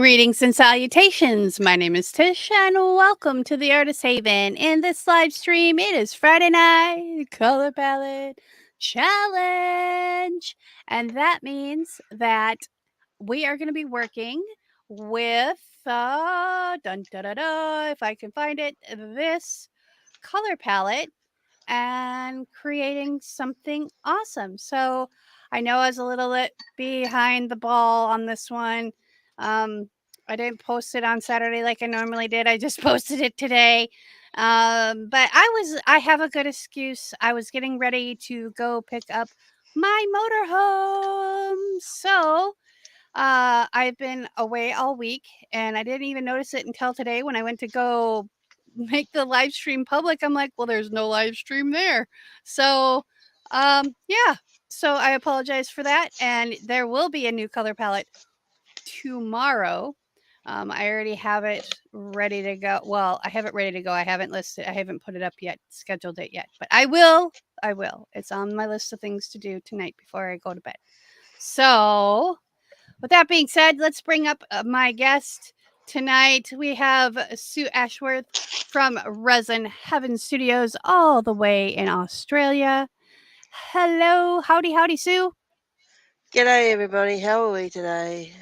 Greetings and salutations. My name is Tish, and welcome to the Artist Haven. In this live stream, it is Friday night color palette challenge, and that means that we are going to be working with dun da da da. If I can find it, this color palette and creating something awesome. So I know I was a little bit behind the ball on this one. Um, I didn't post it on Saturday like I normally did. I just posted it today. But I have a good excuse. I was getting ready to go pick up my motorhome. So I've been away all week and I didn't even notice it until today when I went to go make the live stream public. I'm like, well, there's no live stream there. So, yeah. So I apologize for that. And there will be a new color palette tomorrow. I already have it ready to go. Well, I have it ready to go. I haven't put it up yet, scheduled it yet, but I will. I will. It's on my list of things to do tonight before I go to bed. So, with that being said, let's bring up my guest tonight. We have Sue Ashworth from Resin Heaven Studios, all the way in Australia. Hello, howdy, Sue. G'day everybody, how are we today?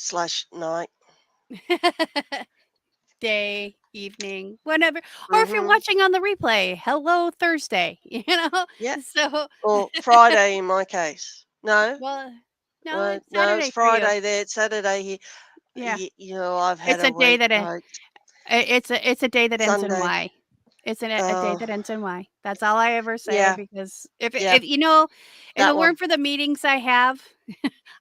/ night. Day, evening, whatever. Or if you're Mm-hmm. watching on the replay, hello, Thursday. Yeah. So, Or Friday in my case. No, well, no, it's no, it's Saturday for you. Friday there. It's Saturday here. Yeah, I've had it's a a day week, that folks. it's a day that ends in Sunday. Y. It's a day Oh, that ends in Y. That's all I ever say yeah, because yeah, if that it one. weren't for the meetings I have,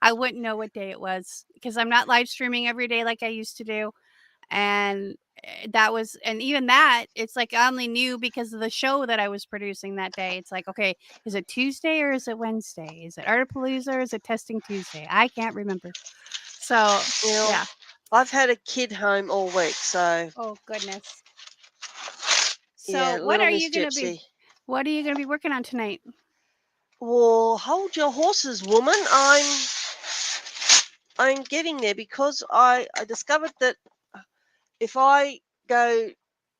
I wouldn't know what day it was because I'm not live streaming every day like I used to do. And and even that, it's like I only knew because of the show that I was producing that day. It's like, okay, is it Tuesday or is it Wednesday? Is it Artapalooza or is it Testing Tuesday? I can't remember. So, You know, yeah. I've had a kid home all week, so Oh goodness. So, yeah, little Miss Gypsy. what are you going to be working on tonight? Well, hold your horses, woman. I'm getting there because I discovered that if I go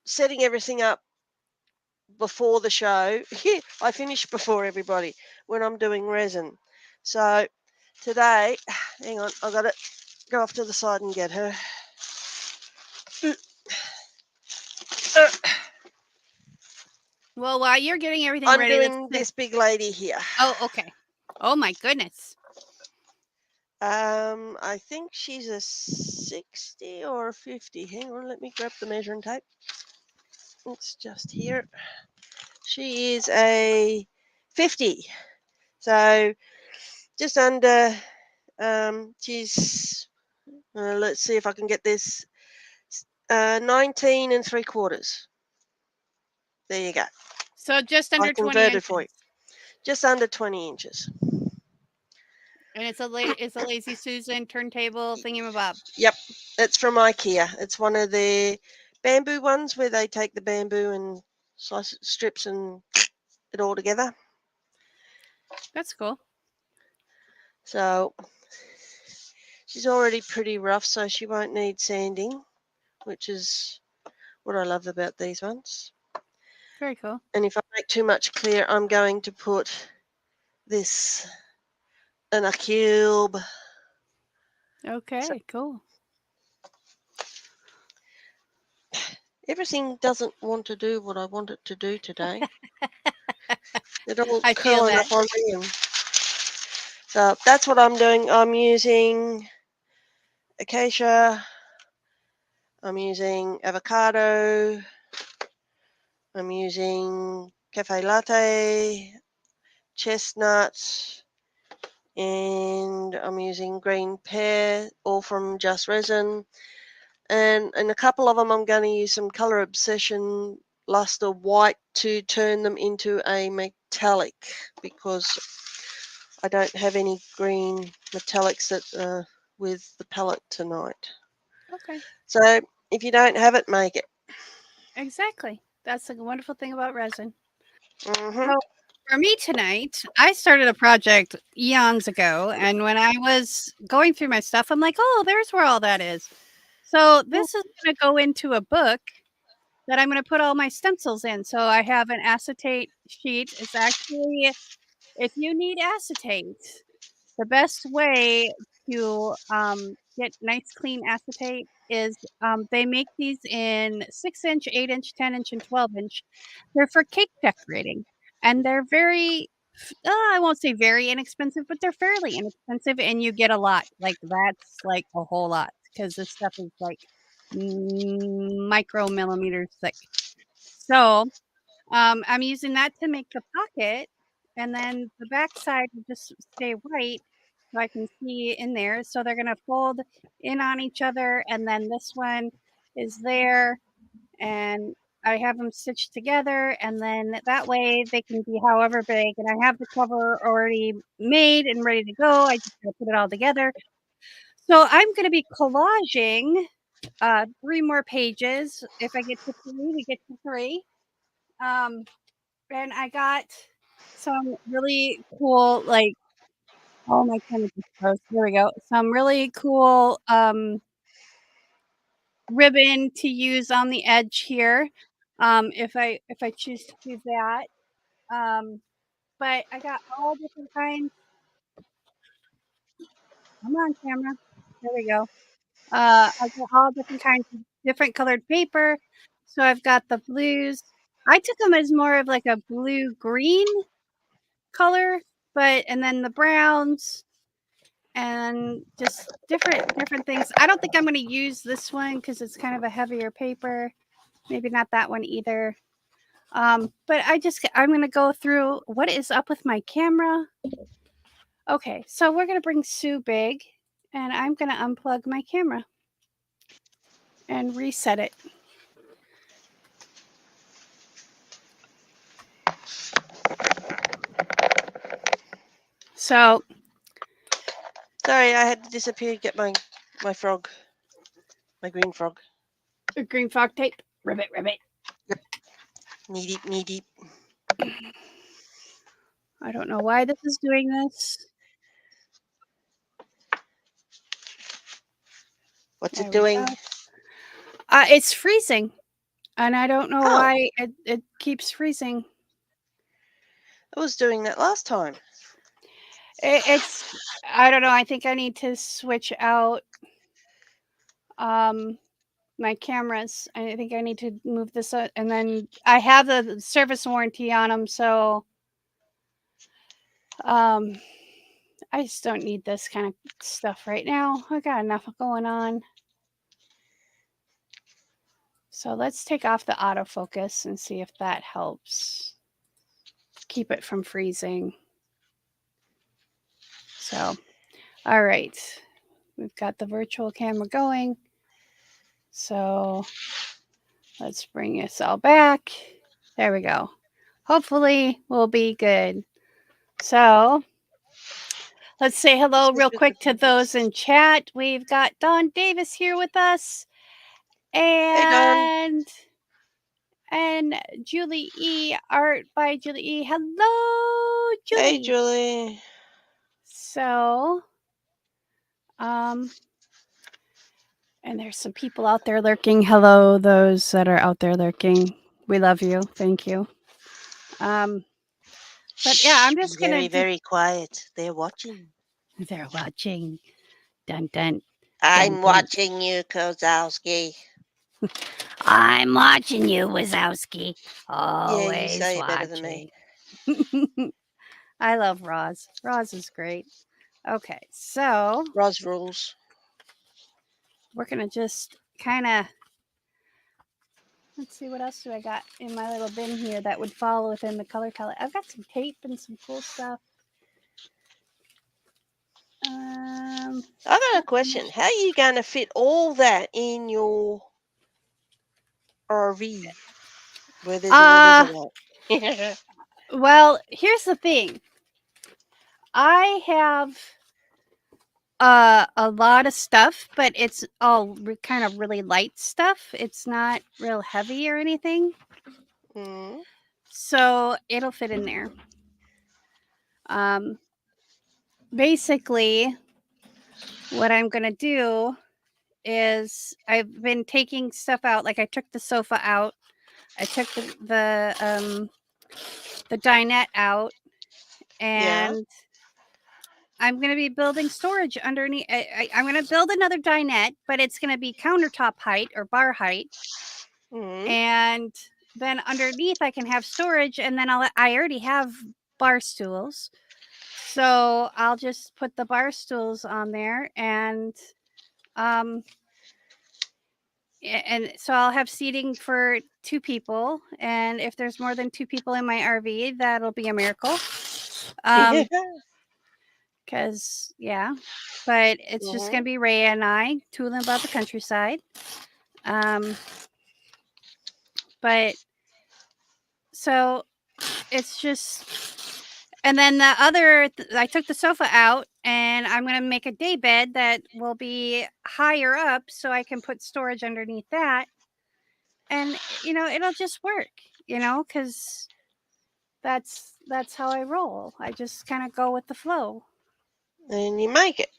setting everything up before the show, I finish before everybody when I'm doing resin. So today, hang on, I got to go off to the side and get her. Well, while you're getting everything I'm ready, doing this big lady here. oh, okay. Oh my goodness. I think she's a 60 or a 50. Hang on, let me grab the measuring tape. It's just here. She is a 50. So just under, she's, let's see if I can get this, 19 3/4. There you go. So just I under 20 converted for you. inches. Just under 20 inches. And it's a Lazy Susan turntable thingamabob. Yep, it's from IKEA. It's one of their bamboo ones where they take the bamboo and slice it, strips and it all together. That's cool. So she's already pretty rough, so she won't need sanding, which is what I love about these ones. Very cool. And if I make too much clear, I'm going to put this in a cube. So Okay, cool. everything doesn't want to do what I want it to do today. They're all I feel curling that. up on me. So that's what I'm doing. I'm using acacia. I'm using avocado. I'm using cafe latte, chestnut, and I'm using green pear, all from Just Resin. And in a couple of them, I'm going to use some Color Obsession Luster White to turn them into a metallic because I don't have any green metallics that with the palette tonight. Okay. So if you don't have it, make it. Exactly. That's the wonderful thing about resin. Mm-hmm. So, For me tonight, I started a project eons ago, and when I was going through my stuff, I'm like, "Oh, there's where all that is." So Mm. this is gonna go into a book that I'm gonna put all my stencils in. So I have an acetate sheet. It's actually if you need acetate, the best way to, get nice clean acetate is, they make these in 6-inch, 8-inch, 10-inch, and 12-inch. They're for cake decorating, and they're very I won't say very inexpensive, but they're fairly inexpensive, and you get a lot. Like, that's, like, a whole lot because this stuff is, like, micromillimeters thick. So I'm using that to make the pocket, and then the back side will just stay white so I can see in there. So they're gonna fold in on each other, and then this one is there, and I have them stitched together, and then that way they can be however big. And I have the cover already made and ready to go. I just gotta put it all together. So I'm gonna be collaging 3 more pages. If I get to three, we get to three. Um, and I got some really cool, like oh, my camera just froze. There we go. Some really cool, ribbon to use on the edge here, if I choose to do that. Um, but I got all different kinds come on, camera. There we go. I got all different kinds of different colored paper. So I've got the blues. I took them as more of like a blue-green color, but and then the browns and just different things. I don't think I'm gonna use this one because it's kind of a heavier paper. Maybe not that one either. But I'm gonna go through what is up with my camera. Okay, so we're gonna bring Sue big, and I'm gonna unplug my camera and reset it. So Sorry, I had to disappear to get my frog, my green frog. green frog tape, ribbit, ribbit. Yep, knee deep, knee deep. I don't know why this is doing this. What's it There we doing? go. It's freezing, and I don't know Oh, why it keeps freezing. it was doing that last time. It's I don't know. I think I need to switch out um my cameras. I think I need to move this and then I have the service warranty on them, so um I just don't need this kind of stuff right now. I got enough going on. So let's take off the autofocus and see if that helps keep it from freezing. So, all right. We've got the virtual camera going. So let's bring this all back. There we go. Hopefully, we'll be good. So let's say Let's hello see if real we quick to can fix those this. in chat. We've got Don Davis here with us, Hey, Don. and Julie E. Art by Julie E. Hello, Hey, Julie. Julie. So, um, and there's some people out there lurking. Hello, those that are out there lurking. We love you. Thank you. Um, but yeah, Shh, I'm be just gonna very, do. very quiet. They're watching. They're watching. Dun dun dun I'm dun. watching you, Kozowski. I'm watching you, Wazowski. Yeah, you Always say it better than me. watching. I love Roz. Roz is great. Okay, so Roz rules. we're gonna just kind of let's see what else do I got in my little bin here that would fall within the color palette. I've got some tape and some cool stuff. Um, I got a question. How are you going to fit all that in your RV where there's all this uh, of that? well, here's the thing. I have a lot of stuff, but it's all kind of really light stuff. It's not real heavy or anything. Mm. So it'll fit in there. Um, basically, what I'm gonna do is I've been taking stuff out. Like I took the sofa out. I took the dinette out, Yeah. and I'm gonna be building storage underneath. I'm gonna build another dinette, but it's gonna be countertop height or bar height, Mm. and then underneath I can have storage, and then I already have bar stools, so I'll just put the bar stools on there, and um and so I'll have seating for 2 people, and if there's more than 2 people in my RV, that'll be a miracle. Yeah. Um, cause yeah, but it's just gonna Mhm. be Ray and I tooling about the countryside. Um, but so it's just, and then I took the sofa out, and I'm gonna make a day bed that will be higher up so I can put storage underneath that, and it'll just work, cause that's how I roll. I just kind of go with the flow. And you make it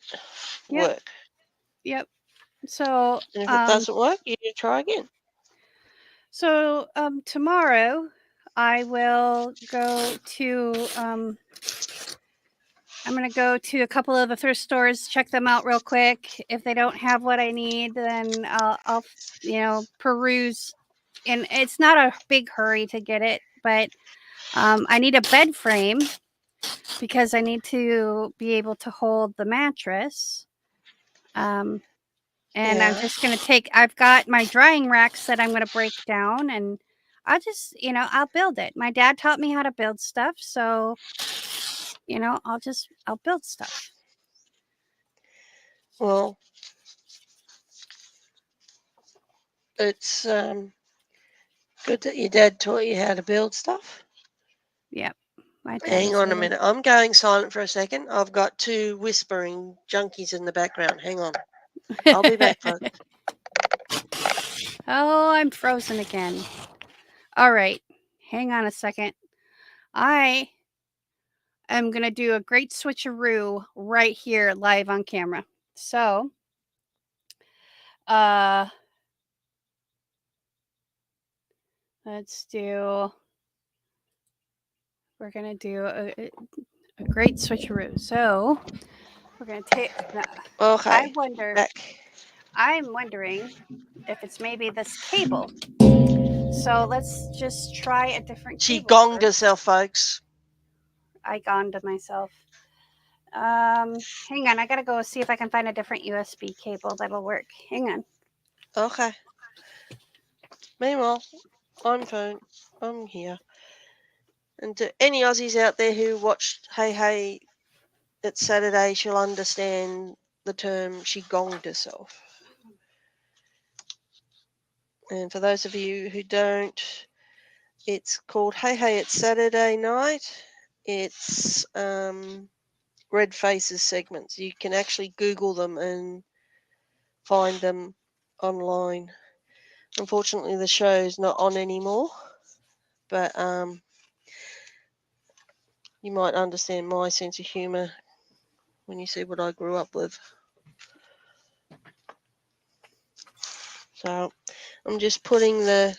Yep, work. yep. So, And if it doesn't work, you try again. tomorrow I will go to I'm gonna go to a couple of the thrift stores, check them out real quick. If they don't have what I need, then I'll peruse. And it's not a big hurry to get it, but I need a bed frame because I need to be able to hold the mattress. Um, and I'm Yeah. just gonna I've got my drying racks that I'm gonna break down, and I'll build it. My dad taught me how to build stuff, so I'll build stuff. Well, it's good that your dad taught you how to build stuff. Yep, my dad Hang was on a really. minute. I'm going silent for a second. I've got two whispering junkies in the background. Hang on. I'll be back, folks. Oh, I'm frozen again. All right, hang on a second. I am gonna do a great switcheroo right here live on camera. So, uh, let's do. We're gonna do a great switcheroo. So we're gonna take. I Okay. wonder. Back. I'm wondering if it's maybe this cable. So let's just try a different She cable gonged first. herself, folks. I gone to myself. Hang on. I gotta go see if I can find a different USB cable that'll work. Hang on. Okay. Meanwhile, I'm here. And to any Aussies out there who watched Hey Hey, it's Saturday, she'll understand the term she gonged herself. And for those of you who don't, it's called Hey Hey, it's Saturday Night. It's Red Faces segments. You can actually Google them and find them online. Unfortunately, the show's not on anymore, but you might understand my sense of humour when you see what I grew up with. So I'm just putting the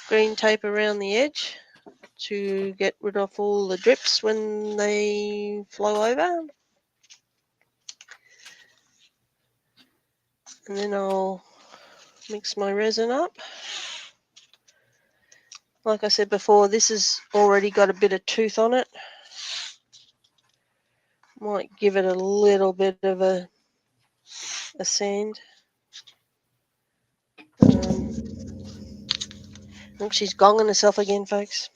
green tape around the edge to get rid of all the drips when they flow over. And then I'll mix my resin up. Like I said before, this has already got a bit of tooth on it. Might give it a little bit of a sand. Look, she's gonging herself again, folks.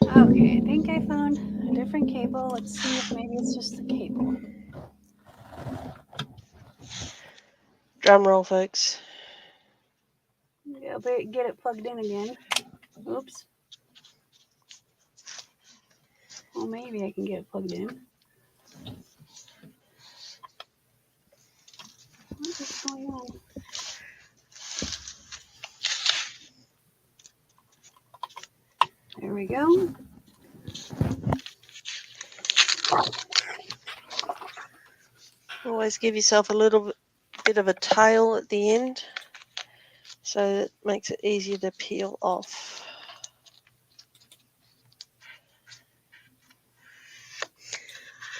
Okay, I think I found a different cable. Let's see if maybe it's just the cable. Drum roll, folks. I'll get it plugged in again. Oops. Well, maybe I can get it plugged in. What is going on? There we go. Always give yourself a little bit of a tail at the end, so it makes it easier to peel off.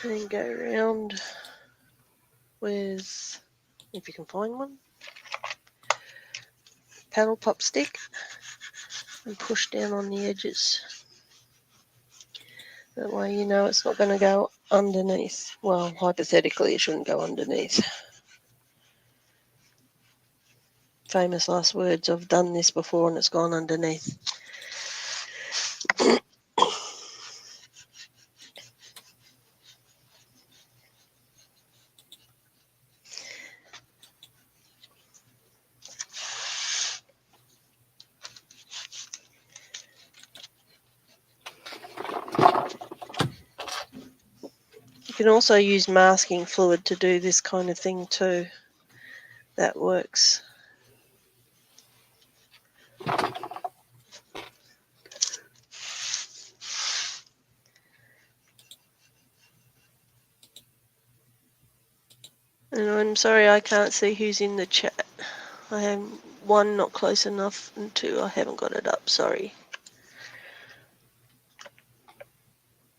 And then go around with, if you can find one, paddle pop stick and push down on the edges. That way you know it's not going to go underneath. Well, hypothetically it shouldn't go underneath. Famous last words, I've done this before and it's gone underneath. You can also use masking fluid to do this kind of thing too. That works. And I'm sorry I can't see who's in the chat. I have one, not close enough, and two, I haven't got it up, sorry.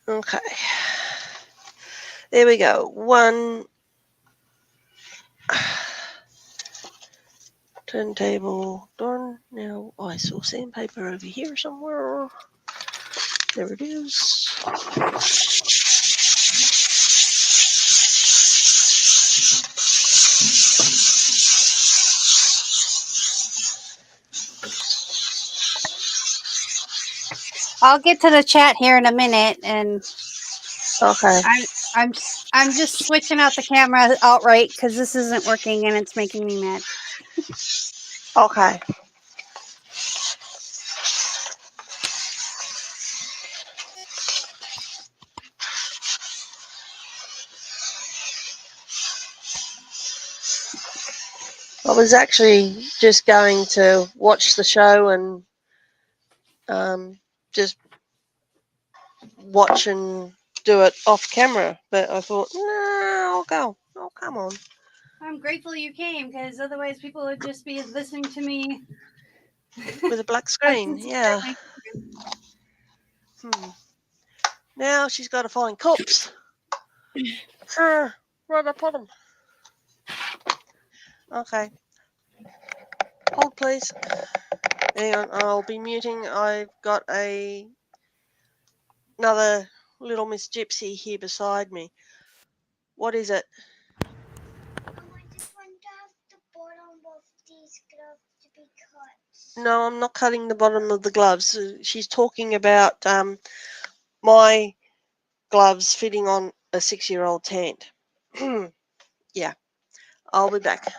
Okay. There we go. One. Turntable done. Now I saw sandpaper over here somewhere. There it is. I'll get to the chat here in a minute, and Okay. I'm just switching out the camera outright because this isn't working and it's making me mad. Okay. I was actually just going to watch the show and just watch and do it off camera, but I thought, no, I'll go. Oh, come on. I'm grateful you came because otherwise people would just be listening to me With a black I screen, can yeah. Now she's got to find cups. Right up on them. Okay. Hold, please. Hang on, I'll be muting. I've got another little Miss Gypsy here beside me. What is it? I just want to have the bottom of these gloves to be cut. No, I'm not cutting the bottom of the gloves. She's talking about my gloves fitting on a 6-year-old's hand. Yeah, I'll be back.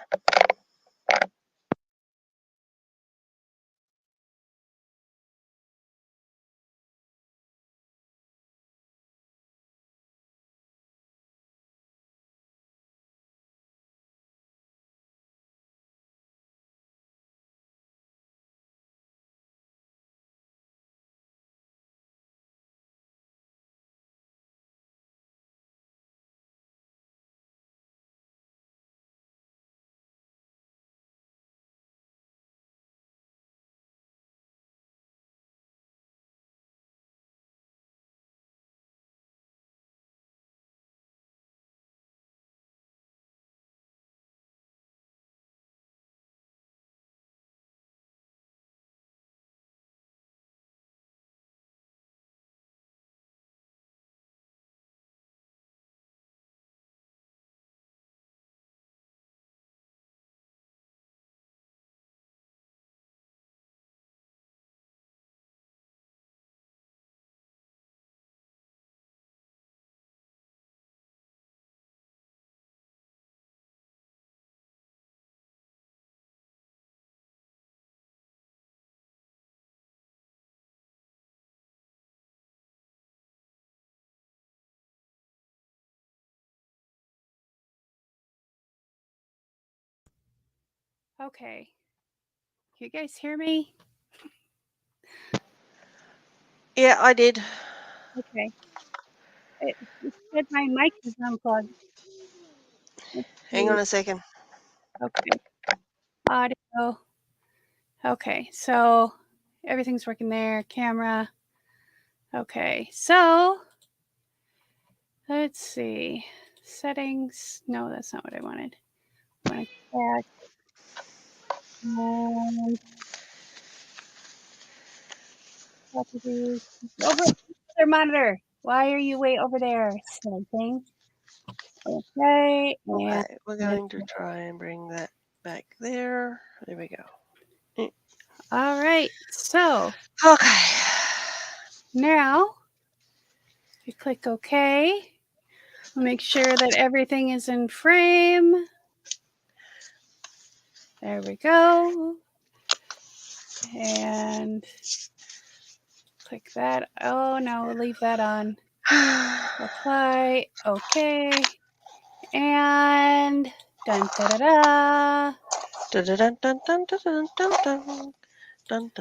Okay. You guys hear me? Yeah, I did. Okay. It said my mic is unplugged. Let's Hang see. on a second. Okay. Audio. Okay. So everything's working there. Camera. Okay. So let's see. Settings. No, that's not what I wanted. I want to go back. And properties. Over their monitor. Why are you way over there? Silly thing. Okay. And Okay, we're going to try and bring that back there. There we go. all right. So Okay. now you click OK. Make sure that everything is in frame. There we go. And click that. Oh no, leave that on. Apply. Okay. And dun da da da. Ta-da! Dun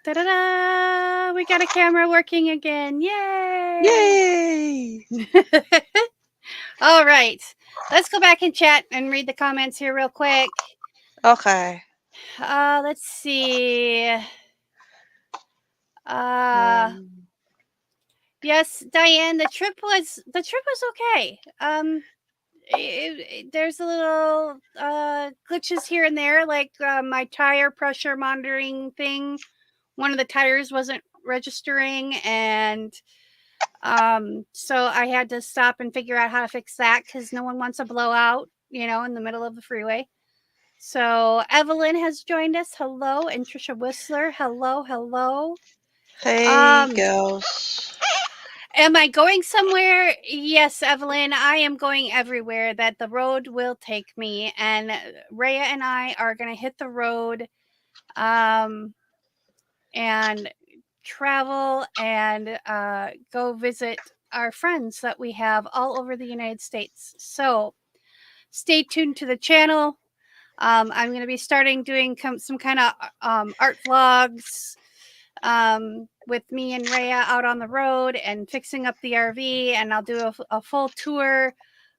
da da da. We got a camera working again. Yay! Yay! All right. Let's go back and chat and read the comments here real quick. Okay. Let's see. Um, Yes, Diane, the trip was okay. There's a little glitches here and there, like my tire pressure monitoring thing. One of the tires wasn't registering, and so I had to stop and figure out how to fix that because no one wants a blowout, in the middle of the freeway. So Evelyn has joined us. Hello, and Trisha Whistler. Hello, hello. hey, girls. Am I going somewhere? Yes, Evelyn, I am going everywhere that the road will take me. And Rhea and I are going to hit the road and travel and go visit our friends that we have all over the United States. So stay tuned to the channel. I'm going to be starting doing some kind of art vlogs with me and Rhea out on the road and fixing up the RV. And I'll do a full tour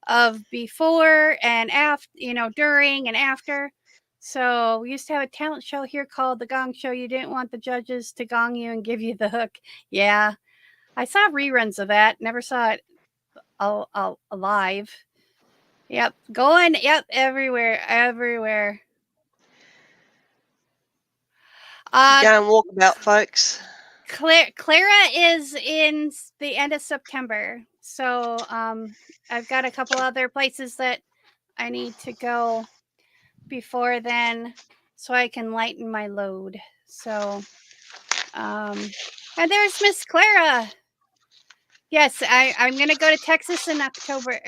of before and after, during and after. So we used to have a talent show here called The Gong Show. You didn't want the judges to gong you and give you the hook. Yeah. I saw reruns of that. Never saw it live. Yep. Going, yep, everywhere, everywhere. Go and walk about, folks. Clara is in the end of September. So I've got a couple other places that I need to go before then so I can lighten my load. So and there's Miss Clara. Yes, I'm gonna go to Texas in October,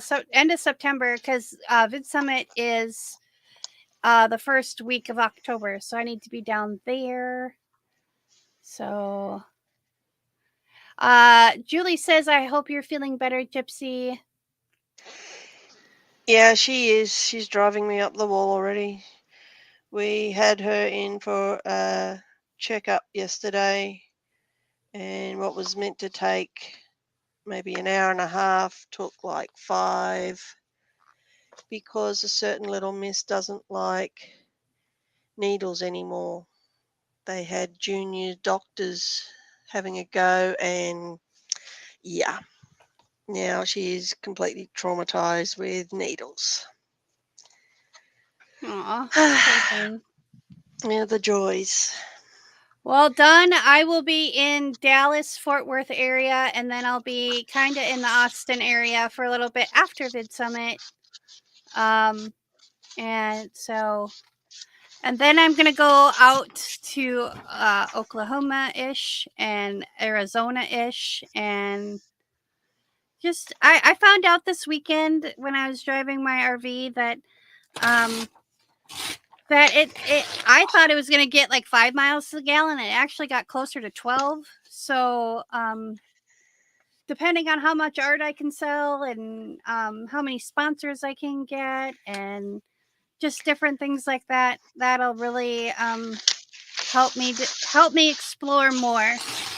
so end of September, because Vid Summit is the first week of October, so I need to be down there. So Julie says, I hope you're feeling better, Gypsy. Yeah, she is. She's driving me up the wall already. We had her in for a checkup yesterday, and what was meant to take maybe an hour and a half took like 5 because a certain little miss doesn't like needles anymore. They had junior doctors having a go, and yeah, now she is completely traumatized with needles. Aw, poor thing. Yeah, the joys. Well done. I will be in Dallas, Fort Worth area, and then I'll be kind of in the Austin area for a little bit after Vid Summit. And so, and then I'm gonna go out to Oklahoma-ish and Arizona-ish, and just I found out this weekend when I was driving my RV that that it I thought it was going to get like 5 miles to the gallon. It actually got closer to 12. So depending on how much art I can sell and how many sponsors I can get and just different things like that, that'll really help me explore more.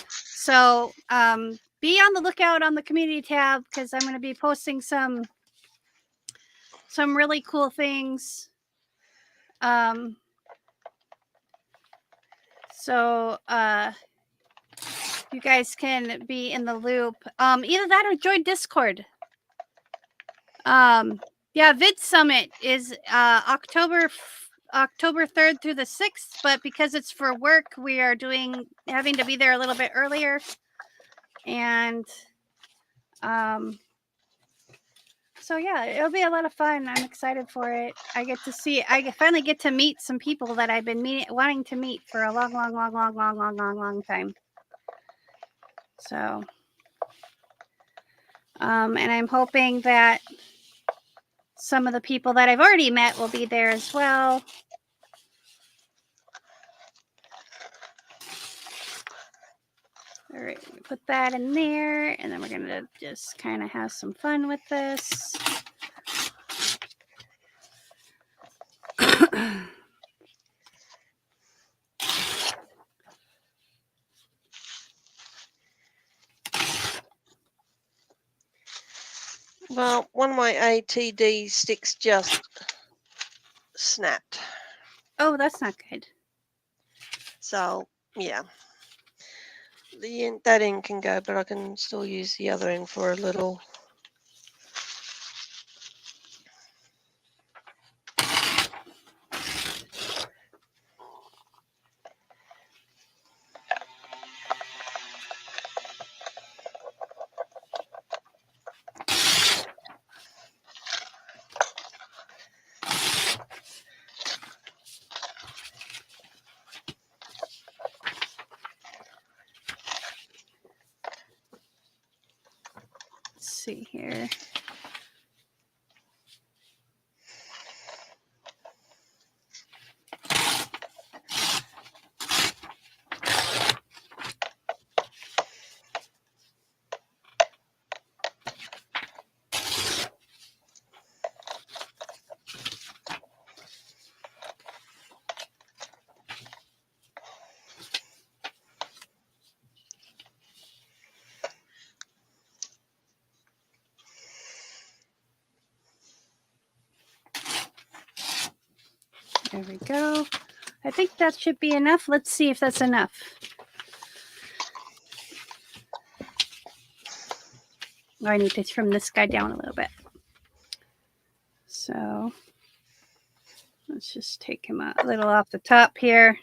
So be on the lookout on the community tab because I'm going to be posting some really cool things. So you guys can be in the loop. Either that or join Discord. Yeah, Vid Summit is October 3rd through the 6th, but because it's for work, we are having to be there a little bit earlier. And so yeah, it'll be a lot of fun. I'm excited for it. I finally get to meet some people that I've been wanting to meet for a long time. So, and I'm hoping that some of the people that I've already met will be there as well. All right, put that in there, and then we're gonna just kind of have some fun with this. Well, one of my ATD sticks just snapped. Oh, that's not good. So, yeah. That end can go, but I can still use the other end for a little. Let's see here. There we go. I think that should be enough. Let's see if that's enough. Oh, I need to trim this guy down a little bit. So let's just take him a little off the top here.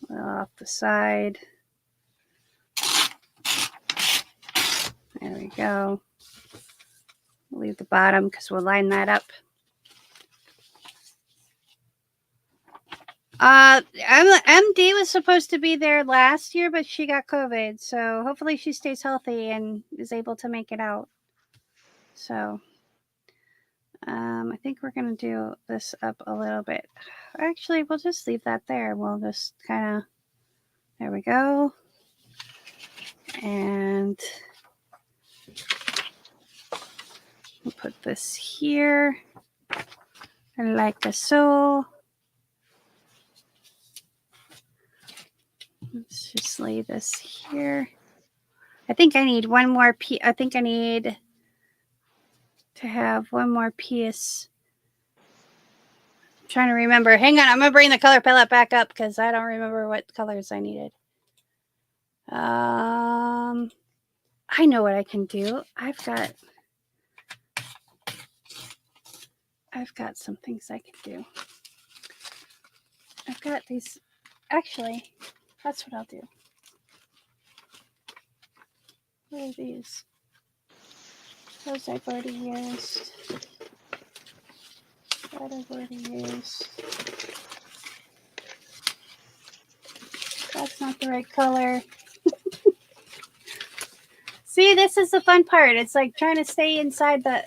A little off the side. There we go. We'll leave the bottom because we'll line that up. MD was supposed to be there last year, but she got COVID. So hopefully she stays healthy and is able to make it out. So I think we're going to do this up a little bit. Actually, we'll just leave that there. We'll just kind of, there we go. And we'll put this here. Like so. Let's just lay this here. I think I need one more piece. I think I need to have one more piece. I'm trying to remember. Hang on. I'm going to bring the color palette back up because I don't remember what colors I needed. I know what I can do. I've got some things I can do. I've got these. Actually, that's what I'll do. What are these? Those I've already used. That I've already used. That's not the right color. See, this is the fun part. It's like trying to stay inside the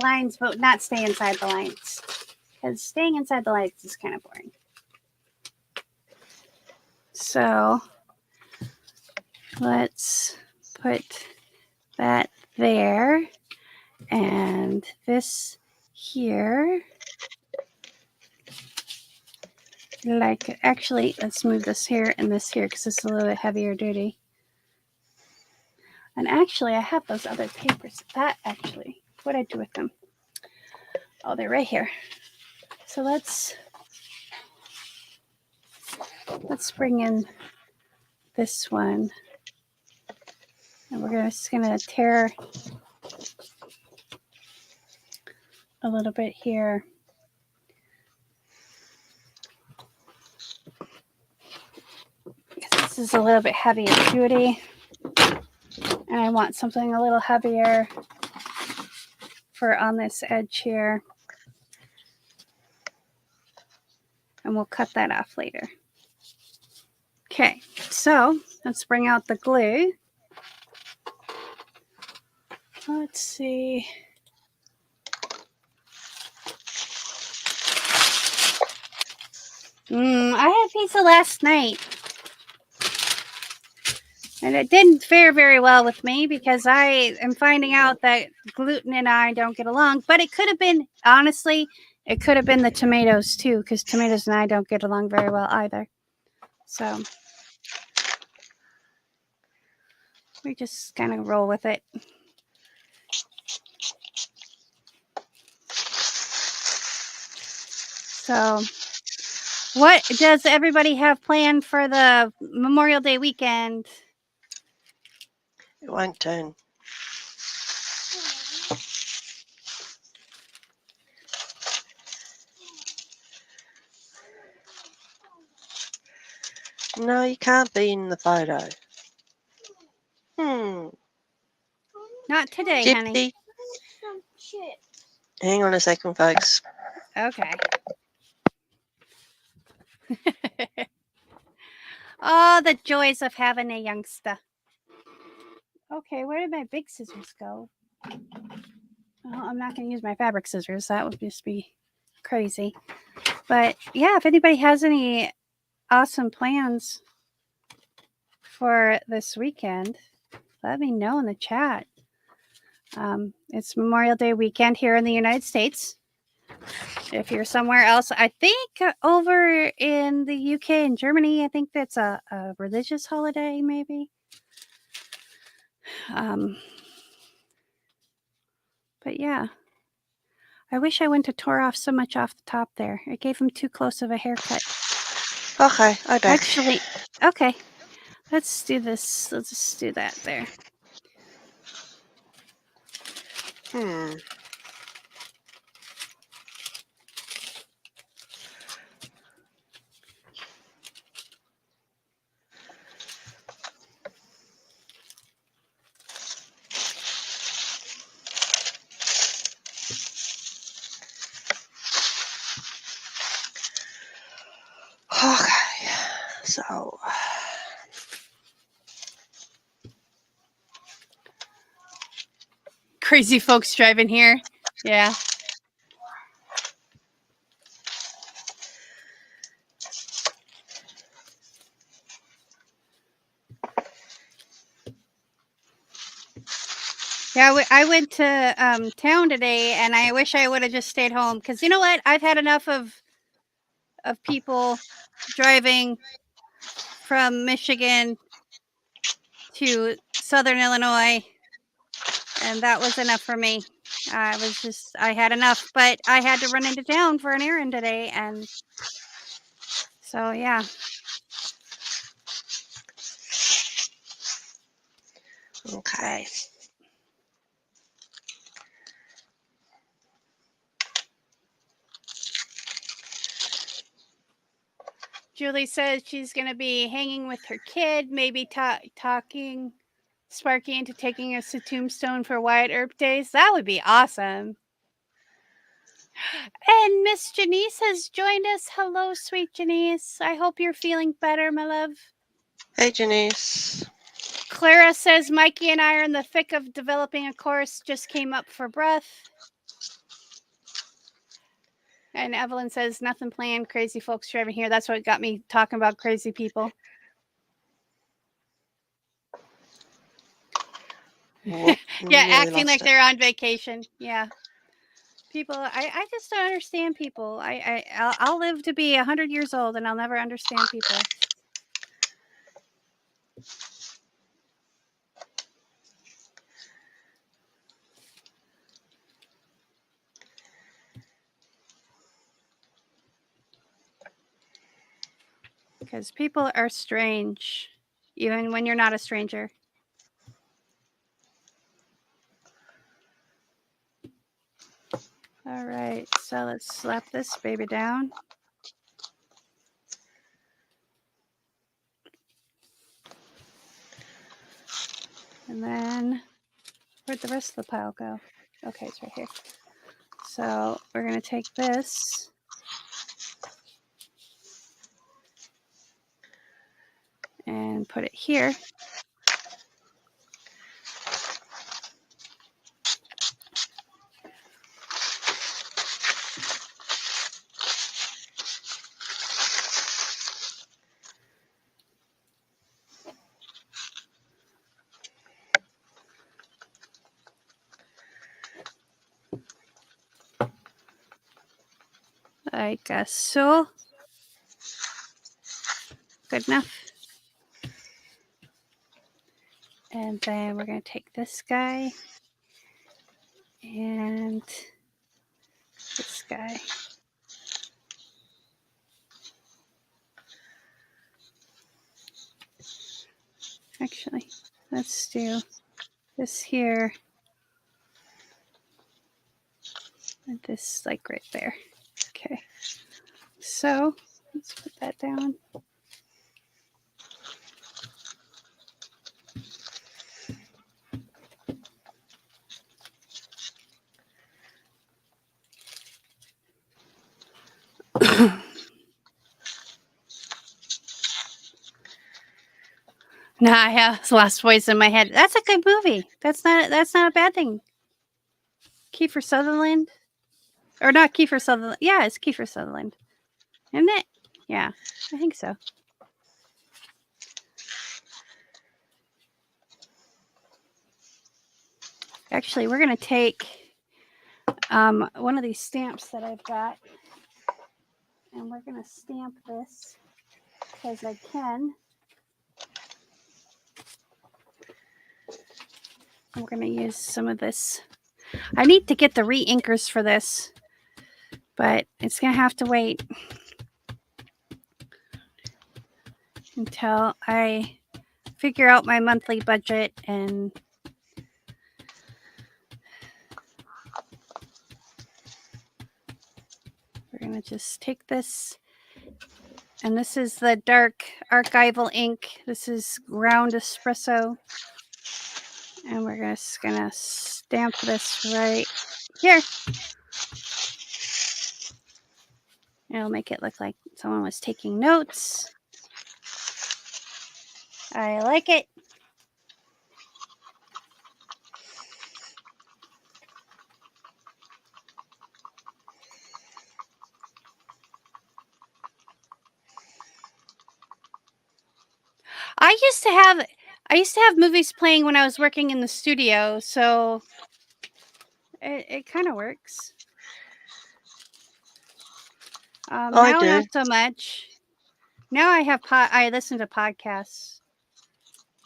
lines, but not stay inside the lines. Because staying inside the lines is kind of boring. So let's put that there and this here. Like, actually, let's move this here and this here because it's a little bit heavier duty. And actually, I have those other papers. That actually, what I do with them? Oh, they're right here. So let's bring in this one, and we're just gonna tear a little bit here. This is a little bit heavier duty, and I want something a little heavier for on this edge here. And we'll cut that off later. Okay, so let's bring out the glue. Let's see. I had pizza last night. And it didn't fare very well with me because I am finding out that gluten and I don't get along. But it could have been, honestly, it could have been the tomatoes too, because tomatoes and I don't get along very well either. So we just kind of roll with it. So what does everybody have planned for the Memorial Day weekend? It won't turn. No, you can't be in the photo. Not today, Gypsy. honey. Some chips. Hang on a second, folks. Okay. Oh, the joys of having a youngster. Okay, where did my big scissors go? Well, I'm not going to use my fabric scissors. That would just be crazy. But yeah, if anybody has any awesome plans for this weekend, let me know in the chat. It's Memorial Day weekend here in the United States. If you're somewhere else, I think over in the UK and Germany, I think that's a religious holiday, maybe. But yeah, I wish I wouldn't have tore off so much off the top there. It gave him too close of a haircut. Okay, I back. Actually, okay. Let's do this. Let's just do that there. Okay, so Crazy folks driving here. Yeah. Yeah, I went to town today, and I wish I would have just stayed home. Because you know what? I've had enough of people driving from Michigan to Southern Illinois, and that was enough for me. I had enough, but I had to run into town for an errand today, and so yeah. okay. But Julie says she's going to be hanging with her kid, maybe talking Sparky into taking us to Tombstone for Wyatt Earp Days. That would be awesome. And Miss Janice has joined us. Hello, sweet Janice. I hope you're feeling better, my love. Hey, Janice. Clara says Mikey and I are in the thick of developing a course. Just came up for breath. And Evelyn says nothing planned. Crazy folks driving here. That's what got me talking about crazy people. Whoop, Yeah, nearly acting lost like it. they're on vacation. Yeah. People, I just don't understand people. I'll live to be 100 years old and I'll never understand people. Because people are strange, even when you're not a stranger. All right, so let's slap this baby down. And then, where'd the rest of the pile go? Okay, it's right here. So we're going to take this and put it here. Like so. Good enough. And then we're going to take this guy and this guy. Actually, let's do this here and this like right there. Okay. So let's put that down. Now I have Lost Voice in my head. That's a good movie. That's not a bad thing. Kiefer Sutherland, or not Kiefer Sutherland? Yeah, it's Kiefer Sutherland, isn't it? Yeah, I think so. Actually, we're gonna take one of these stamps that I've got, and we're gonna stamp this because I can. We're gonna use some of this. I need to get the re-inkers for this, but it's gonna have to wait until I figure out my monthly budget and we're gonna just take this, and this is the dark archival ink. This is ground espresso, and we're just gonna stamp this right here. It'll make it look like someone was taking notes. I like it. I used to have movies playing when I was working in the studio, so it kind of works. I Now do. not so much. Now I listen to podcasts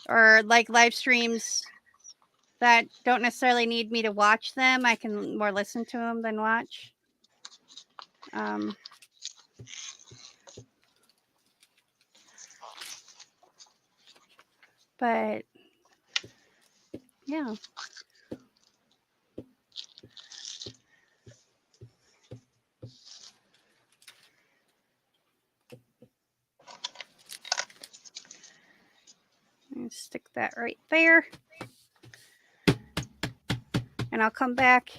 or like live streams that don't necessarily need me to watch them. I can more listen to them than watch. But yeah. Stick that right there. And I'll come back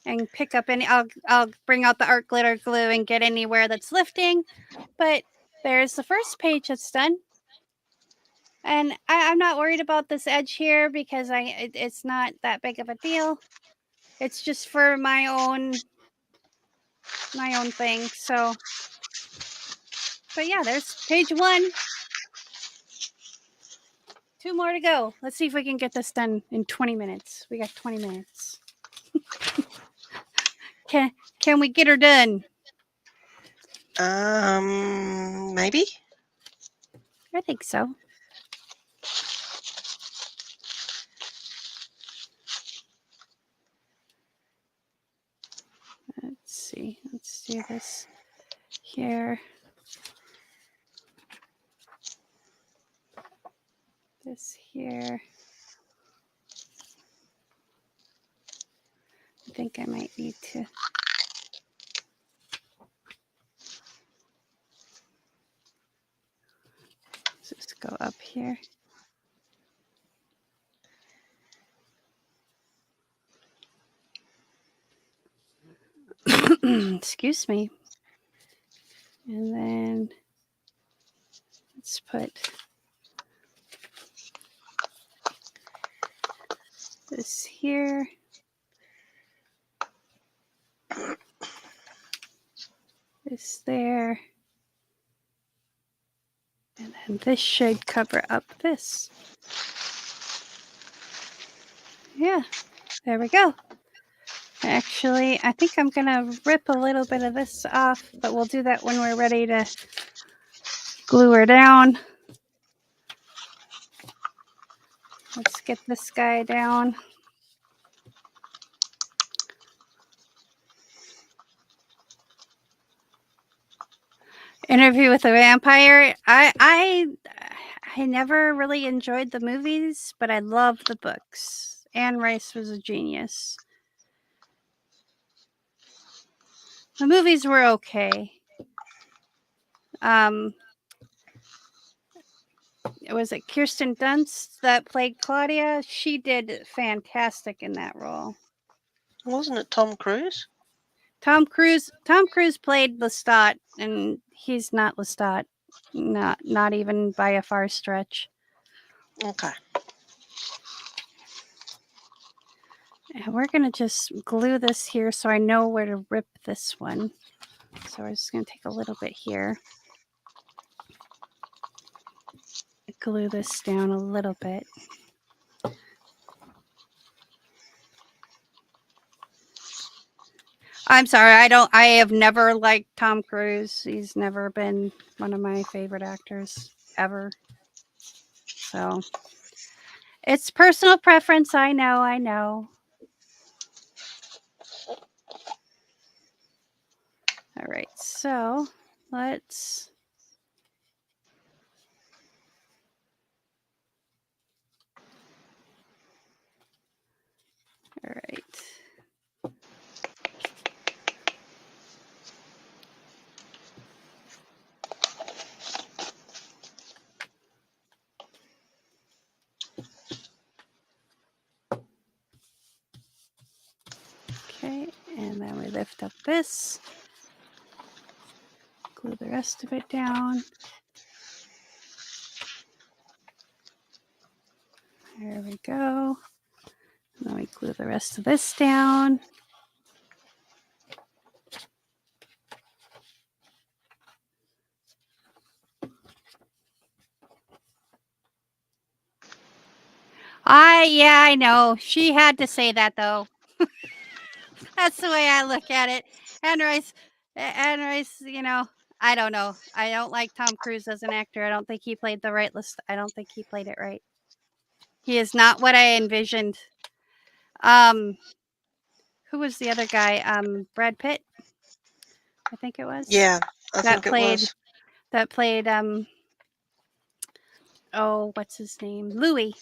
and pick up any, I'll bring out the art glitter glue and get anywhere that's lifting. But there's the first page that's done. And I'm not worried about this edge here because it's not that big of a deal. It's just for my own thing. So, but yeah, there's page 1. 2 more to go. Let's see if we can get this done in 20 minutes. We got 20 minutes. Can we get her done? Maybe. I think so. Let's see. Let's do this here. This here. I think I might need to just go up here. Excuse me. And then let's put this here. This there. And then this should cover up this. Yeah, there we go. Actually, I think I'm going to rip a little bit of this off, but we'll do that when we're ready to glue her down. Let's get this guy down. Interview with a Vampire. I never really enjoyed the movies, but I love the books. Anne Rice was a genius. The movies were okay. Was it Kirsten Dunst that played Claudia? She did fantastic in that role. Wasn't it Tom Cruise? Tom Cruise played Lestat, and he's not Lestat. Not even by a far stretch. Okay. And we're going to just glue this here so I know where to rip this one. So we're just going to take a little bit here. Glue this down a little bit. I'm sorry, I have never liked Tom Cruise. He's never been one of my favorite actors ever. So it's personal preference, I know. All right, so let's all right. Okay, and then we lift up this, glue the rest of it down. There we go. And then we glue the rest of this down. Yeah, I know. She had to say that though. That's the way I look at it. Anne Rice, you know, I don't know. I don't like Tom Cruise as an actor. I don't think he played the right list. I don't think he played it right. He is not what I envisioned. Who was the other guy? Brad Pitt, I think it was. Yeah, I think it was. That played oh, what's his name? Louis.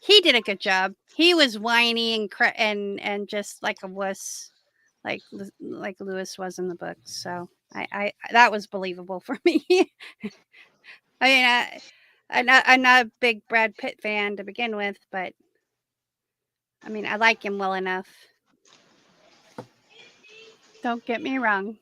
He did a good job. He was whiny and just like a wuss, like Lewis was in the book. So I that was believable for me. I mean, I'm not a big Brad Pitt fan to begin with, but I mean, I like him well enough. Don't get me wrong.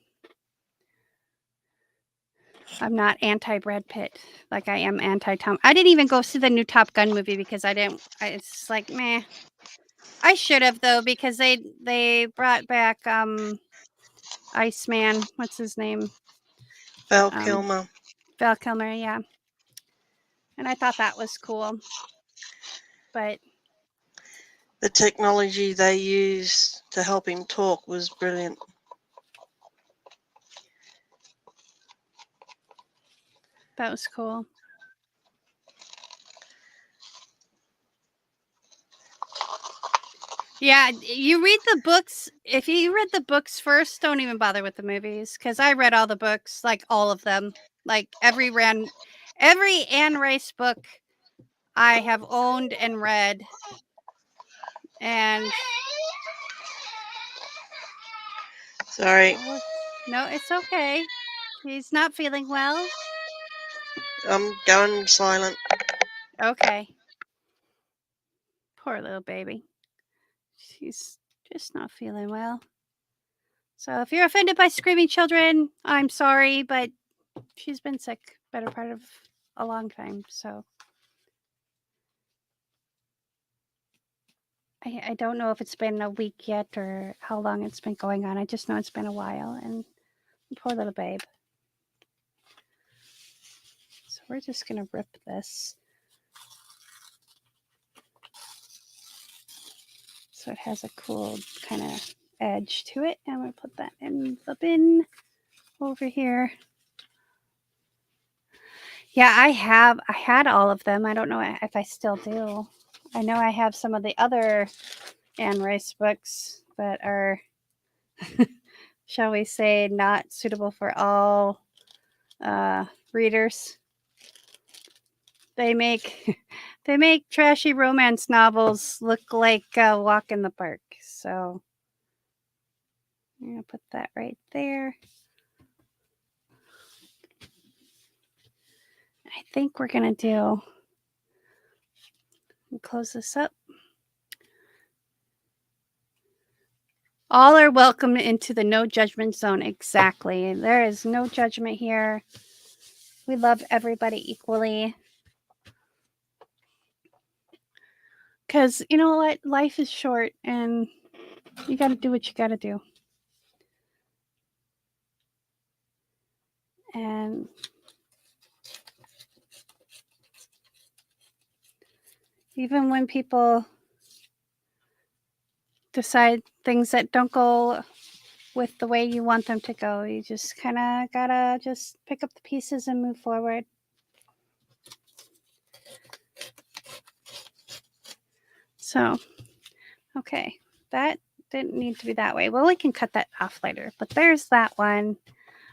I'm not anti Brad Pitt like I am anti Tom. I didn't even go see the new Top Gun movie because I didn't. It's like meh. I should have though because they brought back Iceman. What's his name? Val Kilmer. Val Kilmer, yeah. And I thought that was cool. but The technology they used to help him talk was brilliant. that was cool. Yeah, you read the books. If you read the books first, don't even bother with the movies because I read all the books, like all of them, like every Anne Rice book I have owned and read, and Sorry, oh, no, it's okay. He's not feeling well. I'm going silent. Okay, poor little baby. She's just not feeling well. So if you're offended by screaming children, I'm sorry, but she's been sick better part of a long time. So I don't know if it's been a week yet or how long it's been going on. I just know it's been a while, and poor little babe. So we're just gonna rip this so it has a cool kind of edge to it. And I'm gonna put that in the bin over here. Yeah, I had all of them. I don't know if I still do. I know I have some of the other Anne Rice books that are, shall we say, not suitable for all readers. They make they make trashy romance novels look like a walk in the park. So I'm gonna put that right there. I think we're gonna do close this up. All are welcome into the no judgment zone. Exactly. There is no judgment here. We love everybody equally. Because you know what? Life is short and you got to do what you got to do. And even when people decide things that don't go with the way you want them to go, you just kind of gotta just pick up the pieces and move forward. So, okay, that didn't need to be that way. Well, we can cut that off later, but there's that one.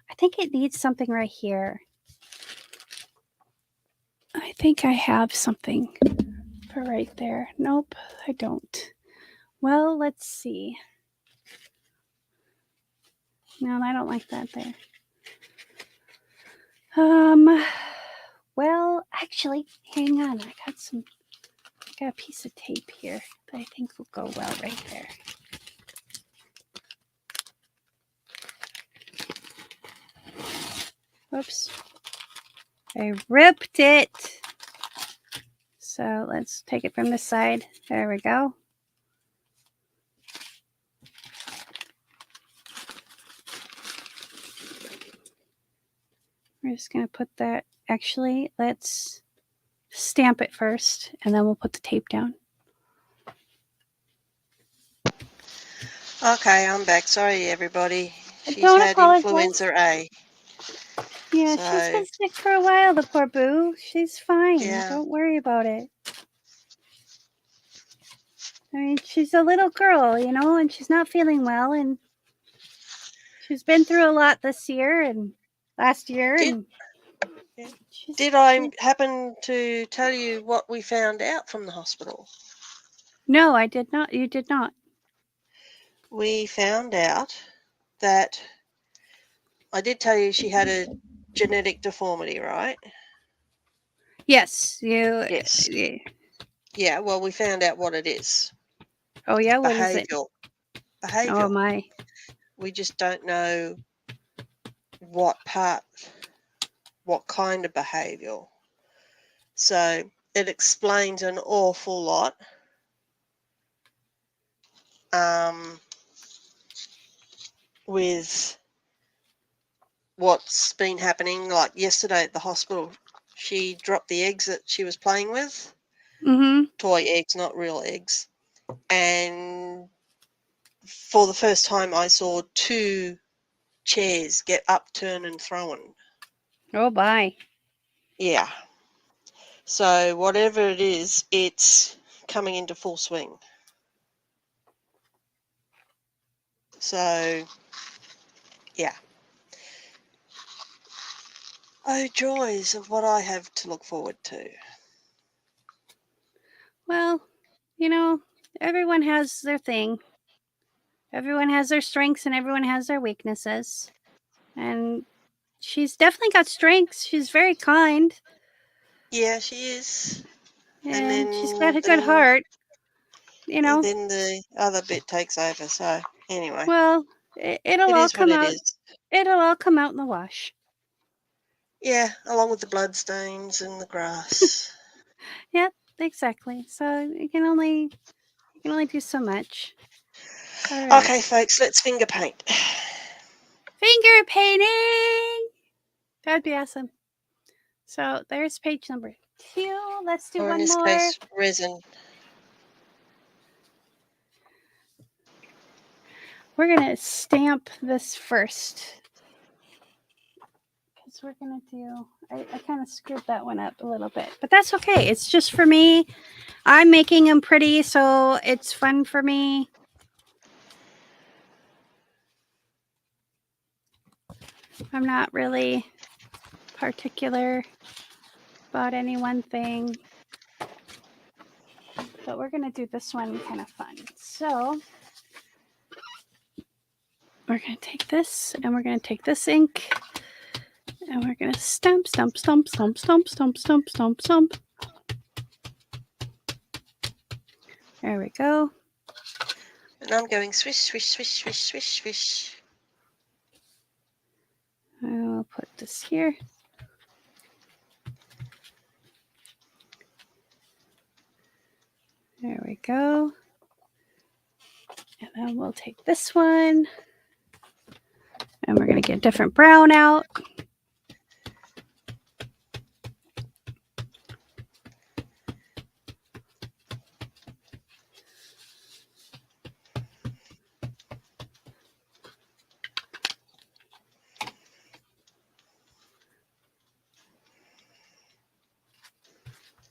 I think it needs something right here. I think I have something for right there. Nope, I don't. Well, let's see. No, I don't like that there. Well, actually, hang on. I got a piece of tape here that I think will go well right there. Whoops. I ripped it. So let's take it from this side. There we go. We're just going to put that. Actually, let's stamp it first and then we'll put the tape down. Okay, I'm back. Sorry, everybody. She's Don't had apologize. influenza A. Yeah, So, she's been sick for a while, the poor boo. She's fine. yeah. Don't worry about it. I mean, she's a little girl, you know, and she's not feeling well, and she's been through a lot this year and last year, Did, and did I happen to tell you what we found out from the hospital? No, I did not. You did not. We found out that I did tell you she had a genetic deformity, right? Yes, you. Yes. Yeah, well, we found out what it is. Oh yeah, what is it? Behavioural. Oh Behavioural. my. We just don't know what part, what kind of behavioural. So it explains an awful lot. With what's been happening, like yesterday at the hospital, she dropped the eggs that she was playing with, Mhm. toy eggs, not real eggs. And for the first time, I saw 2 chairs get upturned and thrown. Oh, bye. Yeah. So whatever it is, it's coming into full swing. So, yeah. Oh, joys of what I have to look forward to. Well, everyone has their thing. Everyone has their strengths and everyone has their weaknesses. And she's definitely got strengths. She's very kind Yeah, she is. And and she's got then a good then heart. and then the other bit takes over. So anyway, Well, it'll it all is what come it out. is. It'll all come out in the wash. Yeah, along with the bloodstains and the grass. Yep, exactly. So you can only do so much. All right. Okay, folks, let's finger paint. Finger painting. That'd be awesome. So there's page number 2. Let's do Or in one this more. case, resin. We're gonna stamp this first because we're gonna do. I kind of screwed that one up a little bit, but that's okay. It's just for me. I'm making them pretty, so it's fun for me. I'm not really particular about any one thing, but we're gonna do this one kind of fun. So we're gonna take this and we're gonna take this ink and we're gonna stamp, stamp, stamp, stamp, stamp, stamp, stamp, stamp, stamp. There we go. And I'm going swish, swish, swish, swish, swish, swish. I'll put this here. There we go. And then we'll take this one and we're going to get a different brown out.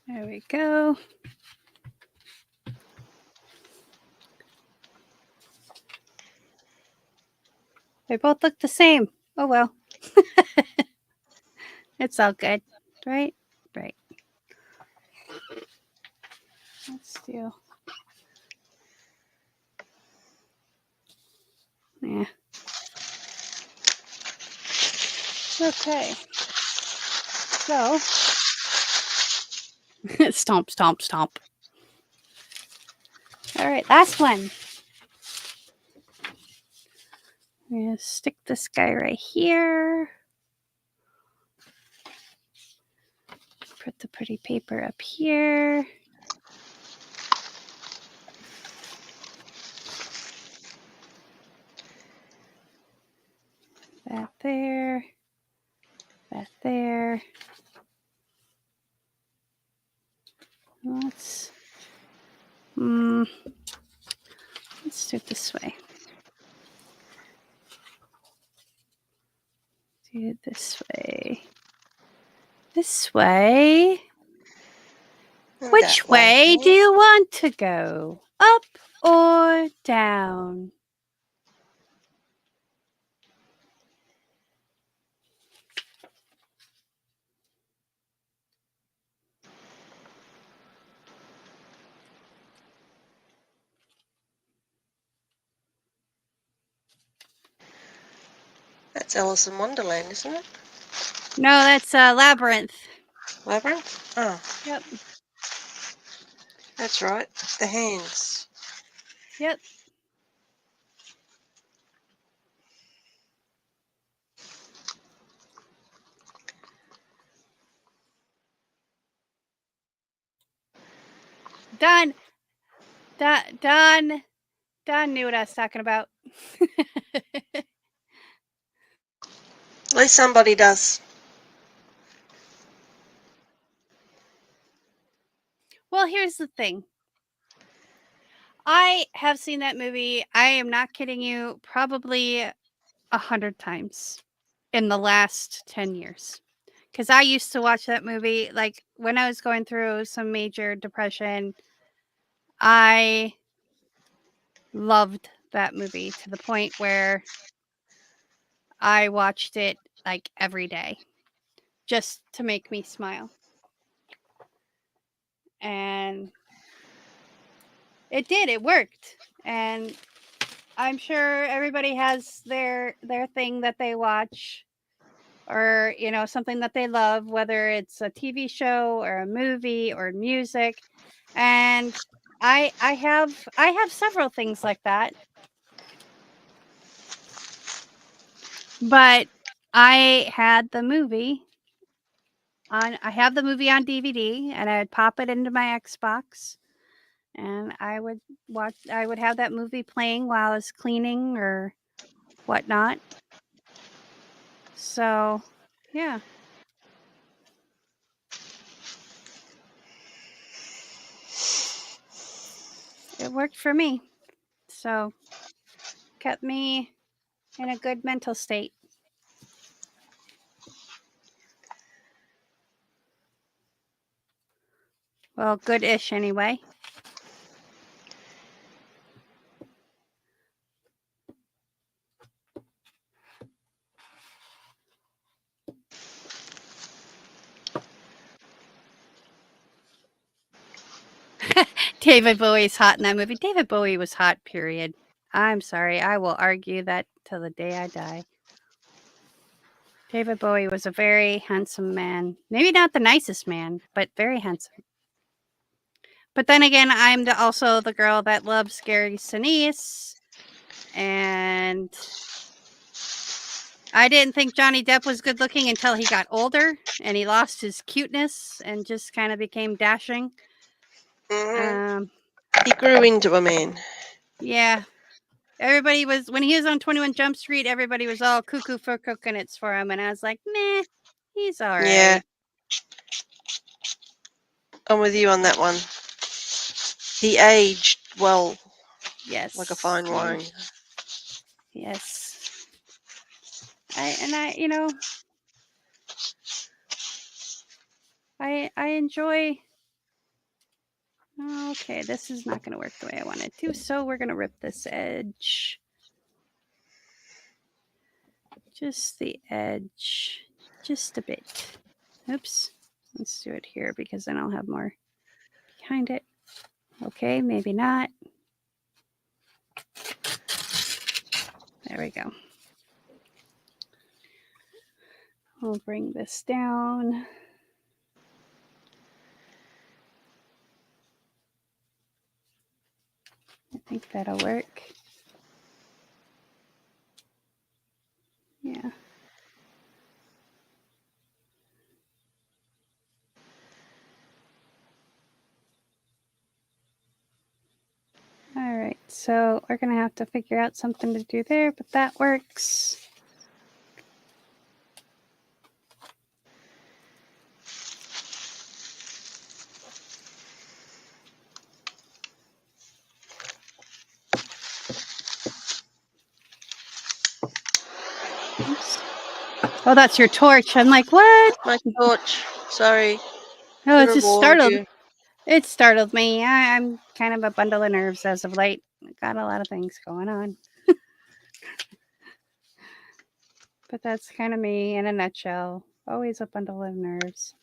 There we go. They both look the same. Oh well. It's all good, right? Right. Let's do. Yeah. Okay. So, stomp, stomp, stomp. All right, last one. I'm going to stick this guy right here. Put the pretty paper up here. That there. That there. Let's do it this way. Do it this way. This way. And Which that way. way do you want to go? Up or down? That's Alice in Wonderland, isn't it? No, that's Labyrinth. Labyrinth? Oh, Yep. that's right. The hands. Yep. Done. Done. Done knew what I was talking about. At least somebody does. Well, here's the thing. I have seen that movie, I am not kidding you, probably 100 times in the last 10 years. Because I used to watch that movie, like, when I was going through some major depression, I loved that movie to the point where I watched it, like, every day just to make me smile. And it did, it worked. And I'm sure everybody has their thing that they watch or, you know, something that they love, whether it's a TV show or a movie or music. And I have several things like that. But I had the movie I have the movie on DVD and I'd pop it into my Xbox and I would have that movie playing while I was cleaning or whatnot. So, yeah, it worked for me. So, kept me in a good mental state. Well, good-ish anyway. David Bowie's hot in that movie. David Bowie was hot, period. I'm sorry. I will argue that till the day I die. David Bowie was a very handsome man. Maybe not the nicest man, but very handsome. But then again, I'm also the girl that loves Gary Sinise, and I didn't think Johnny Depp was good looking until he got older and he lost his cuteness and just kind of became dashing. Mhm. He grew into a man. Yeah. Everybody was, when he was on 21 Jump Street, everybody was all cuckoo for coconuts for him. And I was like, meh, he's all Yeah, right. I'm with you on that one. He aged well, Yes. like a fine wine. Yes. I, you know, I enjoy. Okay, this is not going to work the way I want it to. So we're going to rip this edge. Just the edge. Just a bit. Oops. Let's do it here because then I'll have more behind it. Okay, maybe not. There we go. I'll bring this down. I think that'll work. Yeah. All right, so we're going to have to figure out something to do there, but that works. Oops. Oh, that's your torch. I'm like, what? My torch. Sorry. Oh, it Should have just warned startled. you. It startled me. I'm kind of a bundle of nerves as of late. Got a lot of things going on. But that's kind of me in a nutshell. Always a bundle of nerves.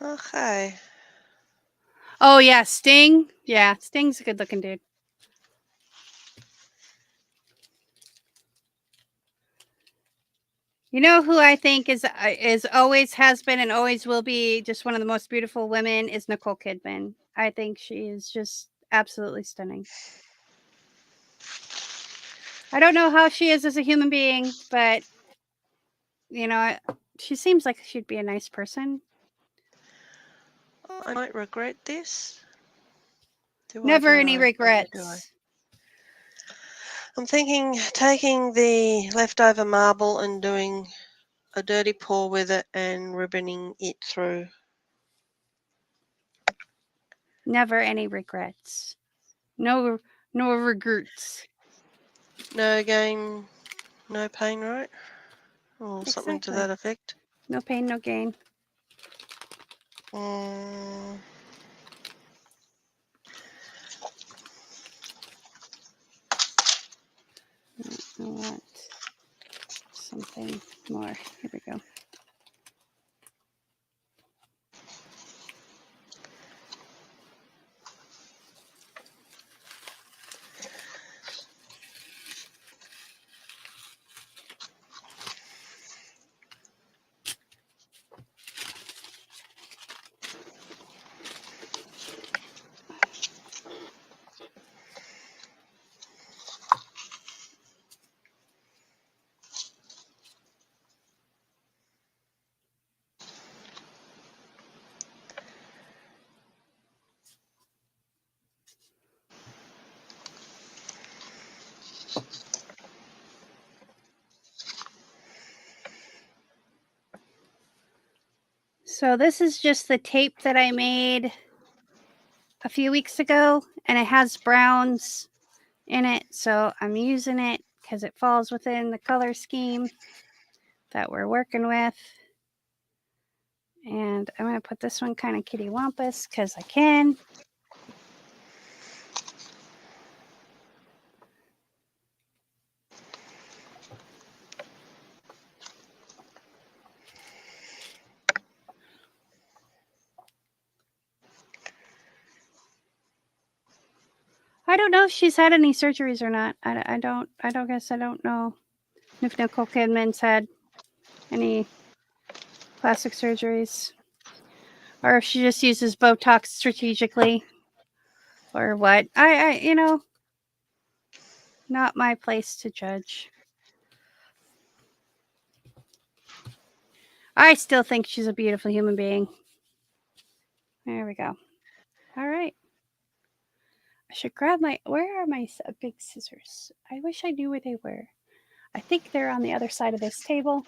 Okay. Oh, yeah, Sting. Yeah, Sting's a good looking dude. You know who I think is always has been and always will be just one of the most beautiful women is Nicole Kidman. I think she is just absolutely stunning. I don't know how she is as a human being, but you know, she seems like she'd be a nice person. I might regret this. Do I? Never Don't any I? Do I? regrets. I'm thinking taking the leftover marble and doing a dirty pour with it and ribboning it through. Never any regrets. No regrets. No gain, no pain, right? Or something to that Exactly. effect. No pain, no gain. Mm, I want something more. Here we go. So this is just the tape that I made a few weeks ago, and it has browns in it, so I'm using it because it falls within the color scheme that we're working with. And I'm going to put this one kind of kitty wampus because I can. I don't know if she's had any surgeries or not. I don't know if Nicole Kidman's had any plastic surgeries or if she just uses Botox strategically or what. Not my place to judge. I still think she's a beautiful human being. There we go. All right. I should grab where are my big scissors? I wish I knew where they were. I think they're on the other side of this table.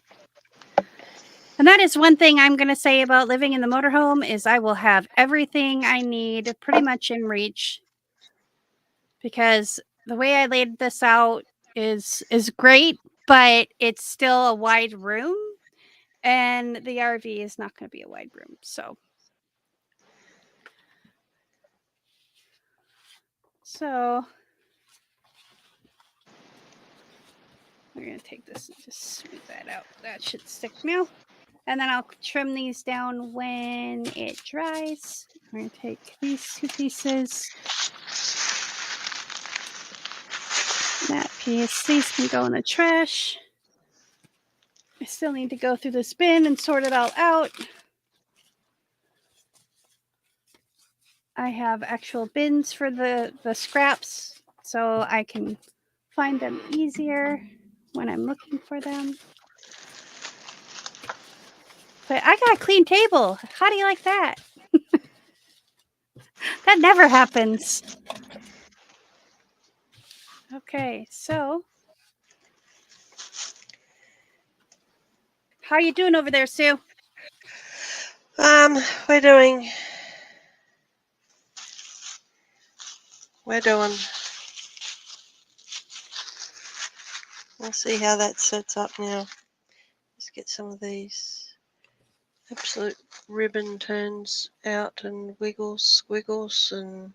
And that is one thing I'm going to say about living in the motorhome is I will have everything I need pretty much in reach because the way I laid this out is great, but it's still a wide room and the RV is not going to be a wide room. So we're going to take this and just smooth that out. That should stick now. And then I'll trim these down when it dries. We're going to take these two pieces. That piece. These can go in the trash. I still need to go through this bin and sort it all out. I have actual bins for the scraps so I can find them easier when I'm looking for them. But I got a clean table. How do you like that? That never happens. Okay, so how are you doing over there, Sue? we're doing. We'll see how that sets up now. Let's get some of these absolute ribbon turns out and wiggles, squiggles, and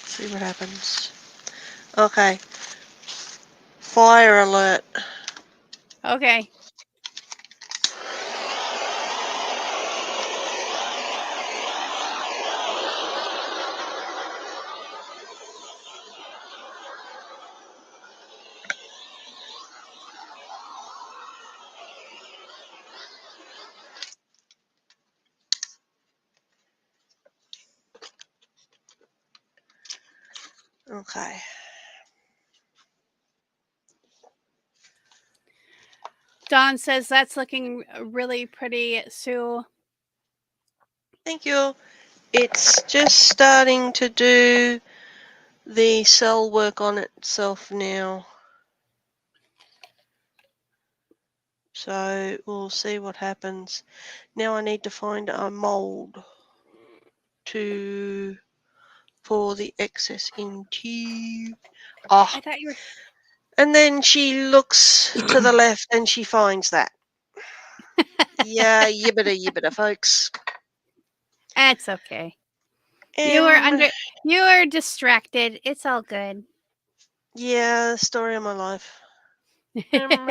see what happens. Okay. Fire alert. Okay. Okay. Dawn says that's looking really pretty, Sue. Thank you. It's just starting to do the cell work on itself now. So we'll see what happens. Now I need to find a mold for the excess into. Oh, I thought you were. and then she looks to the left and she finds that. Yeah, yibbida, folks. That's okay. You were Um, under. You were distracted. It's all good. yeah, story of my life. Um,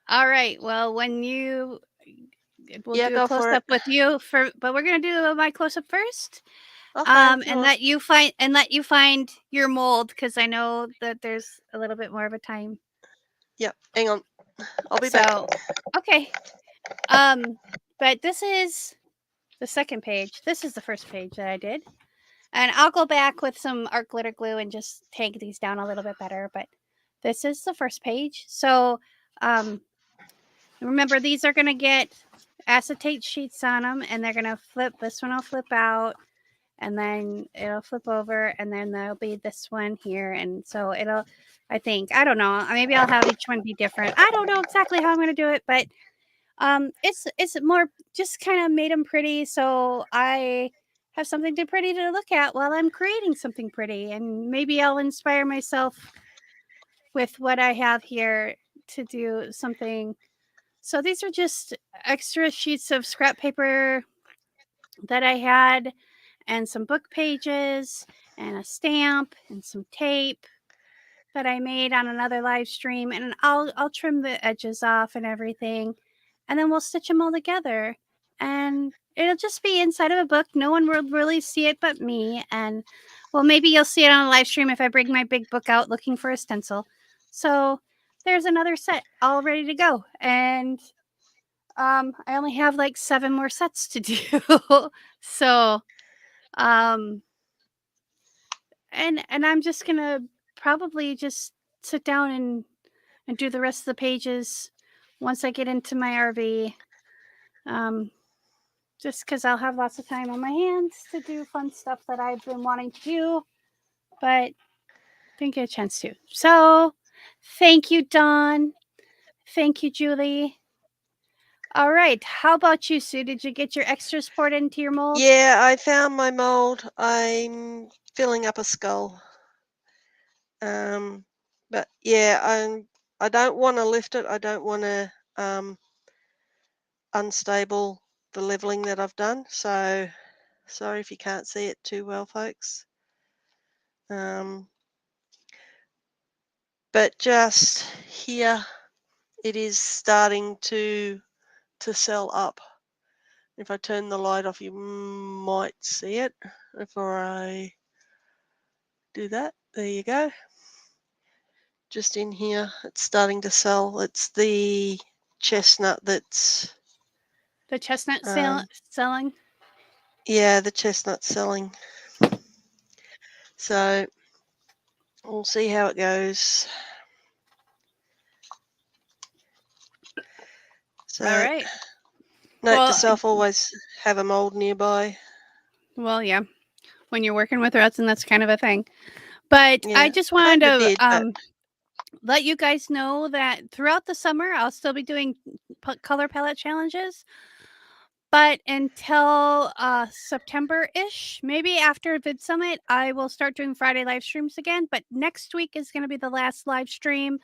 All right. Well, when you we'll yeah, do a go close for it. up with you for, but we're gonna do my close up first. Okay, And let you find your mold because I know that there's a little bit more of a time. Yep, hang on. I'll be back. So, okay. Um, but this is the second page. This is the first page that I did, and I'll go back with some art glitter glue and just take these down a little bit better. But this is the first page. So, um, remember these are gonna get acetate sheets on them, and they're gonna flip. This one will flip out, and then it'll flip over, and then there'll be this one here, and so it'll. I don't know. Maybe I'll have each one be different. I don't know exactly how I'm gonna do it, but it's more just kind of made them pretty, so I have something to pretty to look at while I'm creating something pretty, and maybe I'll inspire myself with what I have here to do something. So these are just extra sheets of scrap paper that I had, and some book pages, and a stamp, and some tape that I made on another live stream, and I'll trim the edges off and everything, and then we'll stitch them all together, and it'll just be inside of a book. No one will really see it but me, and well, maybe you'll see it on a live stream if I bring my big book out looking for a stencil. So there's another set all ready to go, and I only have like 7 more sets to do. So um and I'm just gonna probably just sit down and do the rest of the pages once I get into my RV. Um, just because I'll have lots of time on my hands to do fun stuff that I've been wanting to do, but didn't get a chance to. So, thank you, Dawn. Thank you, Julie. All right. How about you, Sue? Did you get your extras poured into your mold? Yeah, I found my mold. I'm filling up a skull. But yeah, I don't want to lift it. I don't want to unstable the leveling that I've done. So sorry if you can't see it too well, folks. But just here, it is starting to sell up. If I turn the light off, you might see it. Before I do that, there you go. Just in here, it's starting to sell. It's the chestnut that's The chestnut um, selling? yeah, the chestnut selling. So we'll see how it goes. All So right. note to Well, self: always have a mold nearby. yeah. When you're working with resin, that's kind of a thing. But I Yeah, just kind wanted of to did, but let you guys know that throughout the summer, I'll still be doing color palette challenges. But until September ish, maybe after Vid Summit, I will start doing Friday live streams again. But next week is going to be the last live stream.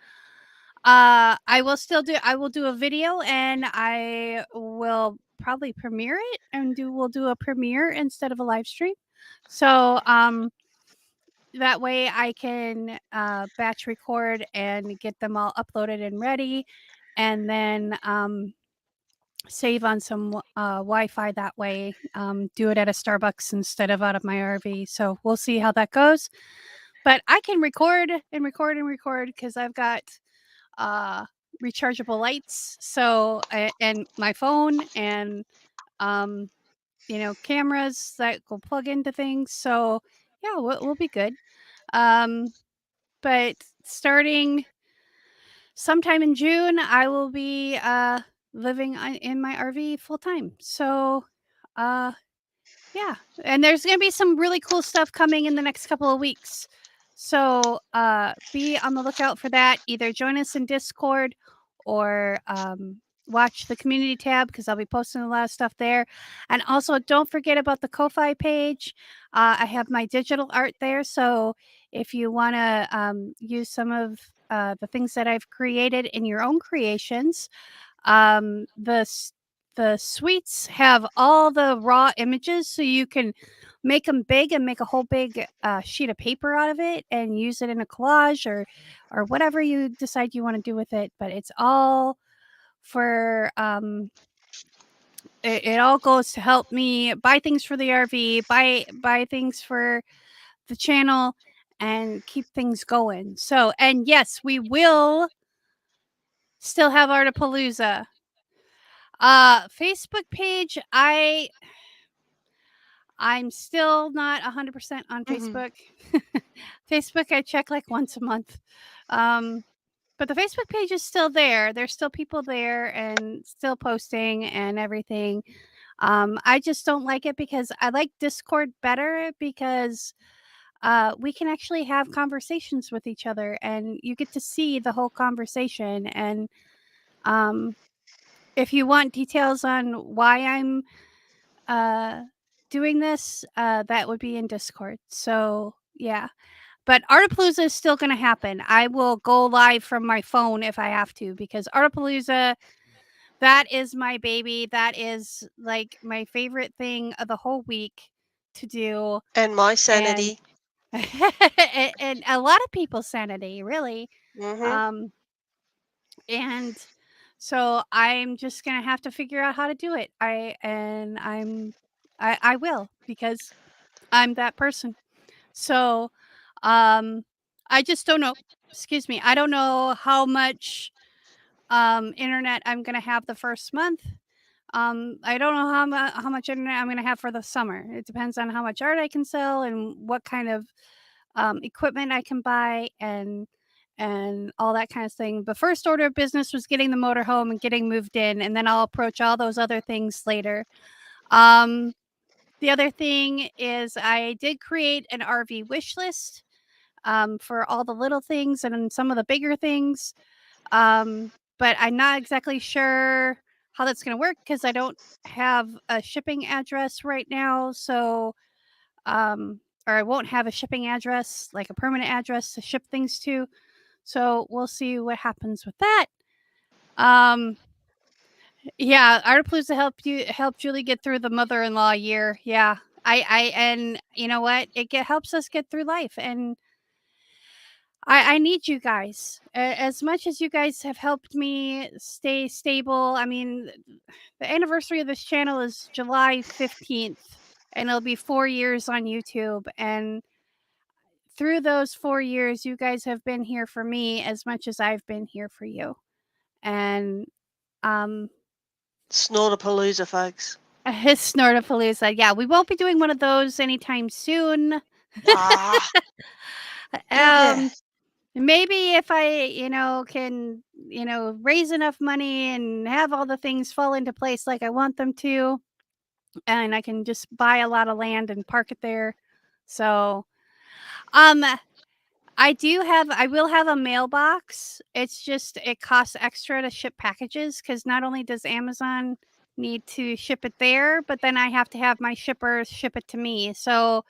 I will do a video, and I will probably premiere it, and we'll do a premiere instead of a live stream. So that way I can batch record and get them all uploaded and ready, and then save on some Wi-Fi that way. Do it at a Starbucks instead of out of my RV. So we'll see how that goes. But I can record and record and record because I've got uh, rechargeable lights. So and my phone and um, cameras that will plug into things. So yeah, we'll be good. Um, but starting sometime in June, I will be living in my RV full time. So, uh, Yeah, and there's gonna be some really cool stuff coming in the next couple of weeks. So, be on the lookout for that. Either join us in Discord or watch the community tab because I'll be posting a lot of stuff there. And also, don't forget about the Ko-fi page. I have my digital art there, so if you want to use some of the things that I've created in your own creations, um, the s- the suites have all the raw images, so you can make them big and make a whole big sheet of paper out of it and use it in a collage or whatever you decide you want to do with it. But it's all for it all goes to help me buy things for the RV, buy things for the channel, and keep things going. So, and yes, we will still have Artapalooza. Facebook page, I'm still not 100% on Mhm. Facebook. Facebook, I check like once a month. Um, but the Facebook page is still there. There's still people there and still posting and everything. I just don't like it because I like Discord better because we can actually have conversations with each other and you get to see the whole conversation. And um, if you want details on why I'm uh, doing this, that would be in Discord. So yeah, but Artapalooza is still going to happen. I will go live from my phone if I have to because Artapalooza, that is my baby. That is like my favorite thing of the whole week to do, And my and sanity. and a lot of people's sanity, really. Mhm. Um, and so I'm just gonna have to figure out how to do it. I will because I'm that person. So, um, I just don't know. Excuse me. I don't know how much internet I'm gonna have the first month. I don't know how much internet I'm gonna have for the summer. It depends on how much art I can sell and what kind of equipment I can buy and all that kind of thing. The first order of business was getting the motorhome and getting moved in, and then I'll approach all those other things later. Um, the other thing is I did create an RV wish list for all the little things and some of the bigger things. Um, but I'm not exactly sure how that's going to work because I don't have a shipping address right now. So, or I won't have a shipping address, like a permanent address to ship things to. So we'll see what happens with that. Um, yeah, Artapalooza helped Julie get through the mother-in-law year. Yeah, and you know what? Helps us get through life, and I need you guys. As much as you guys have helped me stay stable. I mean, the anniversary of this channel is July 15th, and it'll be 4 years on YouTube. And through those 4 years, you guys have been here for me as much as I've been here for you. And um, Snortapalooza, folks. his Snortapalooza. Yeah, we won't be doing one of those anytime soon. Ah, do um, that. maybe if I, can, raise enough money and have all the things fall into place like I want them to, and I can just buy a lot of land and park it there. So, um, I will have a mailbox. It's just it costs extra to ship packages because not only does Amazon need to ship it there, but then I have to have my shipper ship it to me. So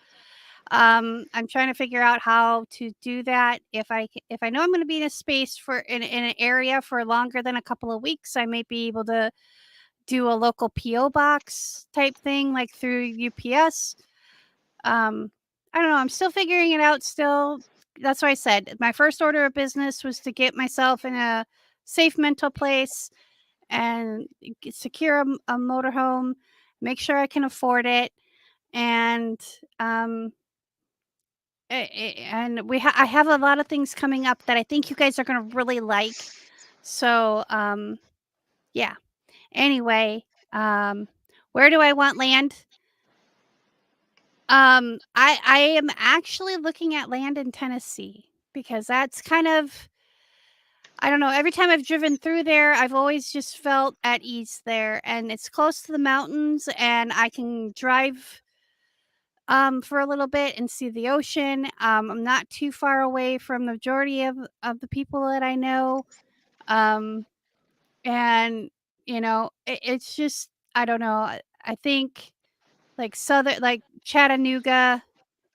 I'm trying to figure out how to do that. If I know I'm going to be in a space in an area for longer than a couple of weeks, I may be able to do a local PO box type thing like through UPS. Um, I don't know. I'm still figuring it out. Still, that's why I said my first order of business was to get myself in a safe mental place and secure a motorhome, make sure I can afford it, and um, and I have a lot of things coming up that I think you guys are gonna really like. So, yeah. Anyway, um, where do I want land? I am actually looking at land in Tennessee because that's kind of I don't know. Every time I've driven through there, I've always just felt at ease there, and it's close to the mountains, and I can drive. for a little bit and see the ocean. I'm not too far away from the majority of the people that I know. Um, and it's just, I don't know. I think like like Chattanooga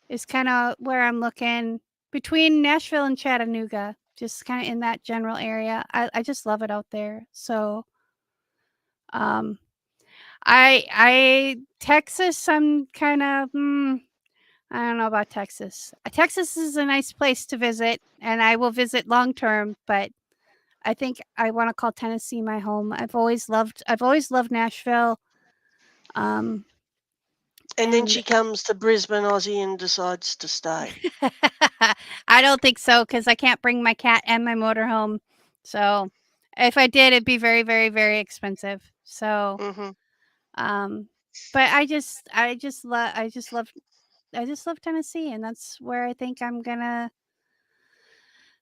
is kind of where I'm looking, between Nashville and Chattanooga, just kind of in that general area. I just love it out there. So, um, I Texas, I'm kind of, I don't know about Texas. Texas is a nice place to visit, and I will visit long term, but I think I want to call Tennessee my home. I've always loved Nashville. Um, And then and she comes to Brisbane, Aussie, and decides to stay. I don't think so, because I can't bring my cat and my motorhome. So if I did, it'd be very, very, very expensive. So, Hmm. um, but I just love Tennessee, and that's where I think I'm gonna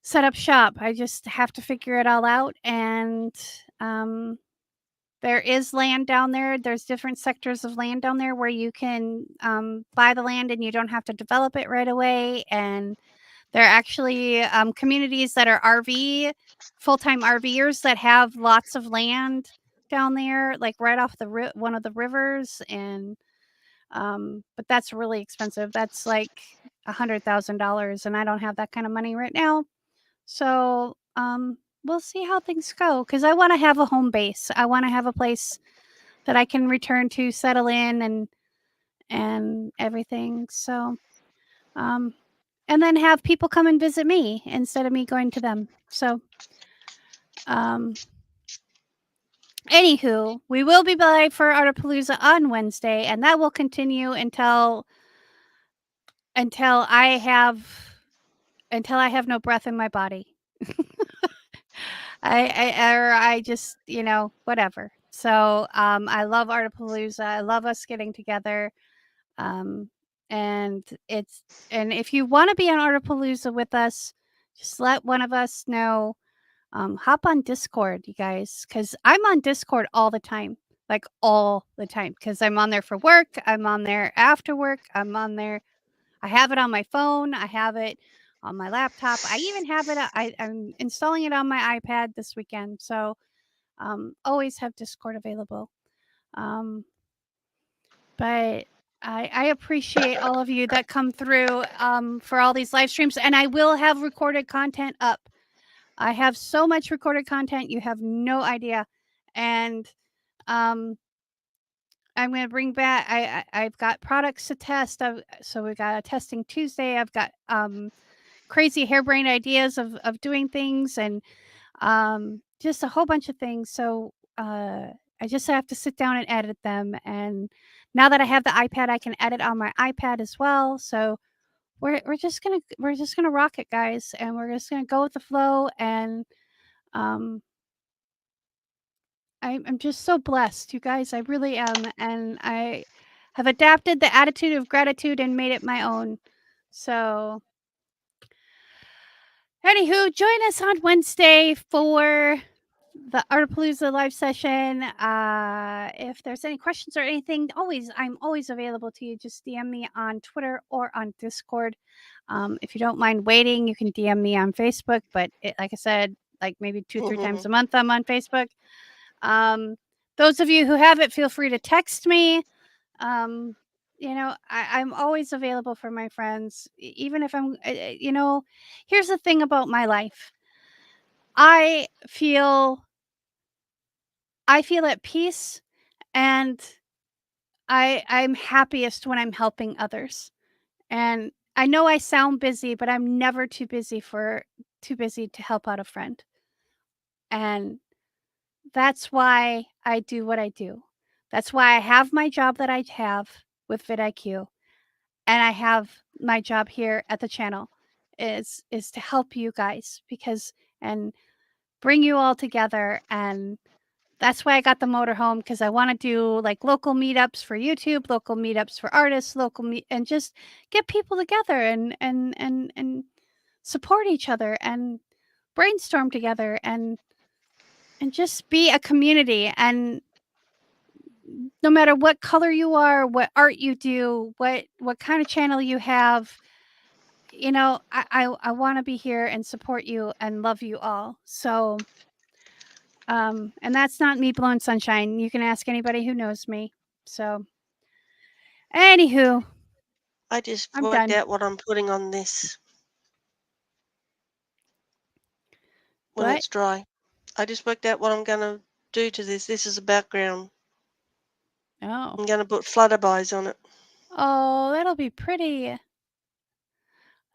set up shop. I just have to figure it all out, and um, there is land down there. There's different sectors of land down there where you can buy the land and you don't have to develop it right away. And there are actually communities that are full time RVers that have lots of land down there, like right off one of the rivers. And but that's really expensive. That's like $100,000, and I don't have that kind of money right now. So, we'll see how things go, because I want to have a home base. I want to have a place that I can return to, settle in, and everything. So, um, and then have people come and visit me instead of me going to them. So, um, anywho, we will be live for Artapalooza on Wednesday, and that will continue until I have until I have no breath in my body. I just, whatever. So, I love Artapalooza. I love us getting together. Um, and it's and if you want to be on Artapalooza with us, just let one of us know. Hop on Discord, you guys, because I'm on Discord all the time, like all the time, because I'm on there for work. I'm on there after work. I'm on there. I have it on my phone. I have it on my laptop. I even have it. I'm installing it on my iPad this weekend. So, always have Discord available. Um, but I appreciate all of you that come through for all these live streams, and I will have recorded content up. I have so much recorded content, you have no idea. And um, I'm gonna bring back. I've got products to test. So we got a testing Tuesday. I've got crazy harebrained ideas of doing things, and just a whole bunch of things. So I just have to sit down and edit them. And now that I have the iPad, I can edit on my iPad as well. So we're just gonna rock it, guys, and we're just gonna go with the flow. And um, I'm just so blessed, you guys. I really am, and I have adapted the attitude of gratitude and made it my own. So, anywho, join us on Wednesday for the Artapalooza live session. If there's any questions or anything, I'm always available to you. Just DM me on Twitter or on Discord. If you don't mind waiting, you can DM me on Facebook. But like I said, like maybe 2-3 times a month, I'm on Facebook. Those of you who have it, feel free to text me. I'm always available for my friends, even if here's the thing about my life. I feel I feel at peace, and I'm happiest when I'm helping others. And I know I sound busy, but I'm never too busy to help out a friend. And that's why I do what I do. That's why I have my job that I have with vidIQ, and I have my job here at the channel is to help you guys, and bring you all together. And that's why I got the motorhome, because I want to do like local meetups for YouTube, local meetups for artists, and just get people together and support each other and brainstorm together and just be a community. And no matter what color you are, what art you do, what kind of channel you have, you know, I want to be here and support you and love you all. So, and that's not me blowing sunshine. You can ask anybody who knows me. So, anywho, I just I'm worked done. out what I'm putting on this when What? it's dry. I just worked out what I'm going to do to this. This is a background. Oh. I'm going to put flutterbys on it. Oh, that'll be pretty.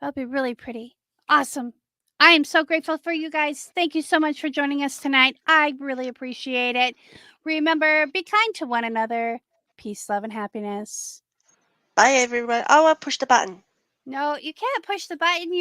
That'll be really pretty. Awesome. I am so grateful for you guys. Thank you so much for joining us tonight. I really appreciate it. Remember, be kind to one another. Peace, love, and happiness. Bye, everybody. Oh, I pushed the button. No, you can't push the button.